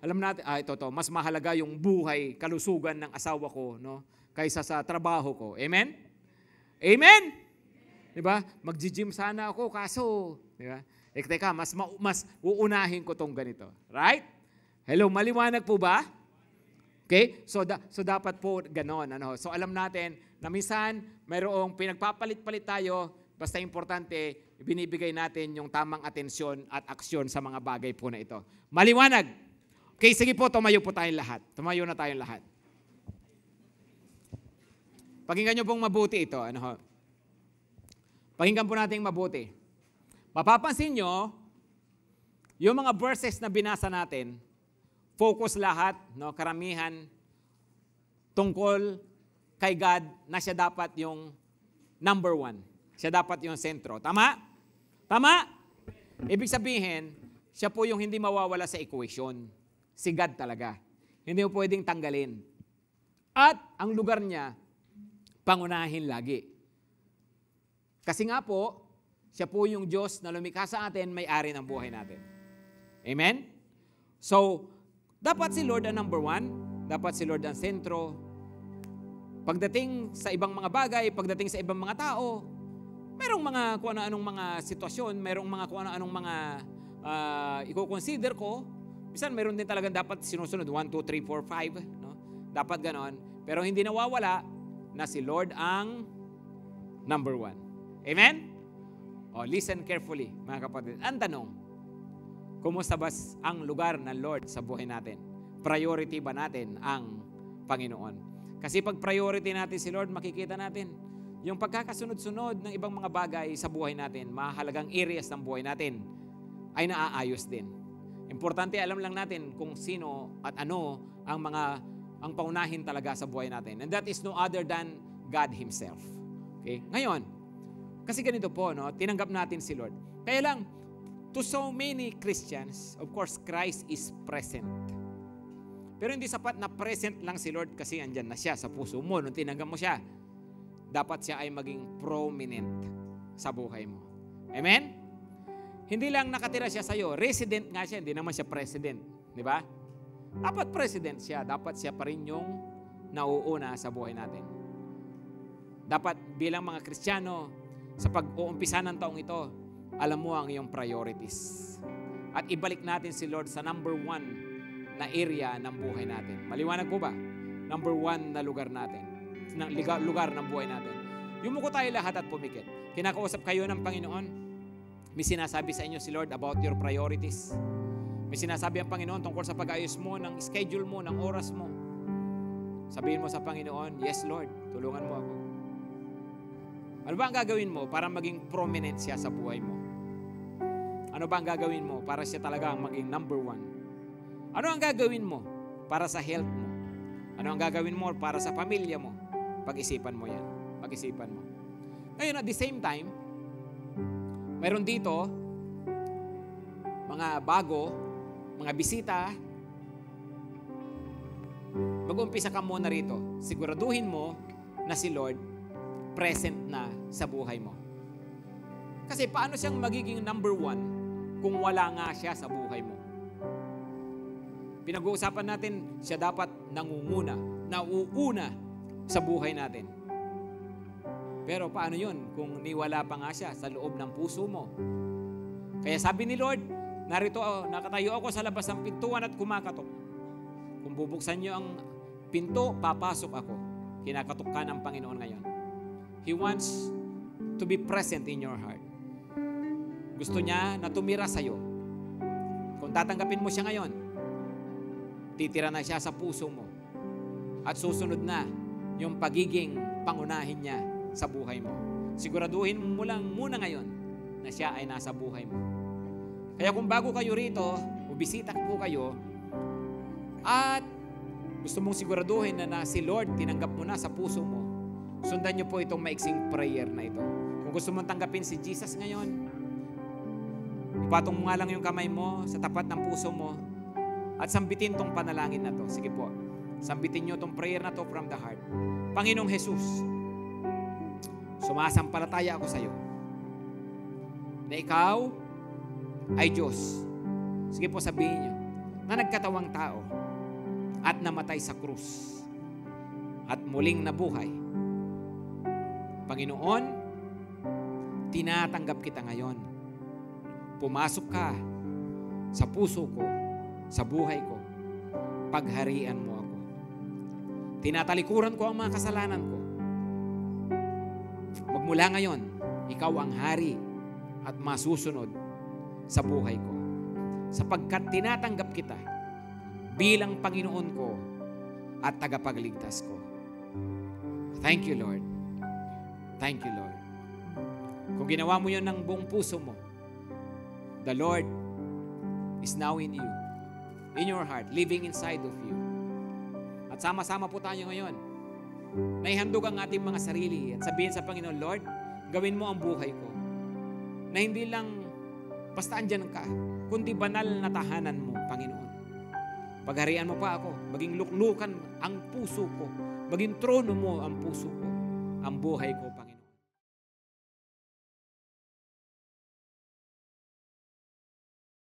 [SPEAKER 1] alam natin, mas mahalaga yung buhay, kalusugan ng asawa ko, no, kaysa sa trabaho ko. Amen? Amen? Diba? Mag-gym sana ako, kaso Di ba? Teka, mas uunahin ko tong ganito. Right? Hello, maliwanag po ba? Okay? So dapat po ganon. So alam natin na minsan mayroong pinagpapalit-palit tayo, basta importante, binibigay natin yung tamang atensyon at aksyon sa mga bagay po na ito. Maliwanag. Okay, sige po, tumayo po tayong lahat. Tumayo na tayong lahat. Pakinggan nyo pong mabuti ito. Pakinggan po natin mabuti. Mapapansin nyo, yung mga verses na binasa natin, focus lahat, karamihan, tungkol kay God na siya dapat yung number one. Siya dapat yung sentro. Tama? Tama? Ibig sabihin, siya po yung hindi mawawala sa equation. Si God talaga. Hindi mo pwedeng tanggalin. At ang lugar niya, pangunahin lagi. Kasi nga po, siya po yung Diyos na lumikha sa atin, may-ari ng buhay natin. Amen? So, dapat si Lord ang number one. Dapat si Lord ang sentro. Pagdating sa ibang mga bagay, pagdating sa ibang mga tao, merong mga kung ano-anong mga sitwasyon, merong mga kung ano-anong mga i-consider ko. Minsan, meron din talagang dapat sinusunod. 1, 2, 3, 4, 5. No? Dapat ganon. Pero hindi nawawala na si Lord ang number one. Amen? Listen carefully, mga kapatid. Ang tanong, kumusta ba ang lugar ng Lord sa buhay natin? Priority ba natin ang Panginoon? Kasi pag priority natin si Lord, makikita natin yung pagkakasunod-sunod ng ibang mga bagay sa buhay natin, mahalagang areas ng buhay natin, ay naaayos din. Importante, alam lang natin kung sino at ano ang paunahin talaga sa buhay natin. And that is no other than God Himself. Okay? Ngayon, kasi ganito po, tinanggap natin si Lord. Kaya lang, to so many Christians, of course, Christ is present. Pero hindi sapat na present lang si Lord kasi andyan na siya sa puso mo nung tinanggap mo siya. Dapat siya ay maging prominent sa buhay mo. Amen? Hindi lang nakatira siya sa'yo. Resident nga siya, hindi naman siya president. Di ba? Dapat president siya. Dapat siya pa rin yung nauuna sa buhay natin. Dapat bilang mga Kristiyano, sa pag-uumpisa ng taong ito, alam mo ang iyong priorities. At ibalik natin si Lord sa number one na area ng buhay natin. Maliwanag po ba? Number one na lugar natin. Lugar ng buhay natin. Yumuko tayo lahat at pumikit. Kinakausap kayo ng Panginoon. May sinasabi sa inyo si Lord about your priorities. May sinasabi ang Panginoon tungkol sa pag-ayos mo, ng schedule mo, ng oras mo. Sabihin mo sa Panginoon, yes Lord, tulungan mo ako. Ano ba ang gagawin mo para maging prominent siya sa buhay mo? Ano ba ang gagawin mo para siya talaga ang maging number one? Ano ang gagawin mo para sa health mo? Ano ang gagawin mo para sa pamilya mo? Pag-isipan mo yan. Pag-isipan mo. Ngayon, at the same time, mayroon dito, mga bago, mga bisita, mag-umpisa ka muna rito. Siguraduhin mo na si Lord present na sa buhay mo. Kasi paano siyang magiging number one kung wala nga siya sa buhay mo? Pinag-uusapan natin, siya dapat nangunguna, nauuna sa buhay natin. Pero paano yun kung niwala pa nga siya sa loob ng puso mo? Kaya sabi ni Lord, narito nakatayo ako sa labas ng pintuan at kumakatok. Kung bubuksan niyo ang pinto, papasok ako. Kinakatok ka ng Panginoon ngayon. He wants to be present in your heart. Gusto niya na tumira sa'yo. Kung tatanggapin mo siya ngayon, titira na siya sa puso mo. At susunod na yung pagiging pangunahin niya sa buhay mo. Siguraduhin mo lang muna ngayon na siya ay nasa buhay mo. Kaya kung bago kayo rito, o bisita po kayo, at gusto mong siguraduhin na si Lord tinanggap mo na sa puso mo, sundan niyo po itong maiksing prayer na ito. Kung gusto mong tanggapin si Jesus ngayon, ipatong mo nga lang yung kamay mo sa tapat ng puso mo at sambitin tong panalangin na to. Sige po, sambitin niyo tong prayer na to from the heart. Panginoong Jesus, sumasampalataya ako sa iyo na ikaw ay Diyos. Sige po, sabihin niyo na nagkatawang tao at namatay sa krus at muling nabuhay. Panginoon, tinatanggap kita ngayon pumasok ka sa puso ko, sa buhay ko. Pagharian mo ako. Tinatalikuran ko ang mga kasalanan ko. Magmula ngayon, ikaw ang hari at masusunod sa buhay ko. Sapagkat tinatanggap kita bilang Panginoon ko at tagapagligtas ko. Thank you, Lord. Thank you, Lord. Kung ginawa mo yun ng buong puso mo, the Lord is now in you, in your heart, living inside of you. At sama-sama po tayo ngayon. Naihandog ang ating mga sarili at sabihin sa Panginoon, Lord, gawin mo ang buhay ko. Na hindi lang basta andyan ka, kundi banal na tahanan mo, Panginoon. Pagharian mo pa ako, maging luklukan ang puso ko, maging trono mo ang puso ko, ang buhay ko,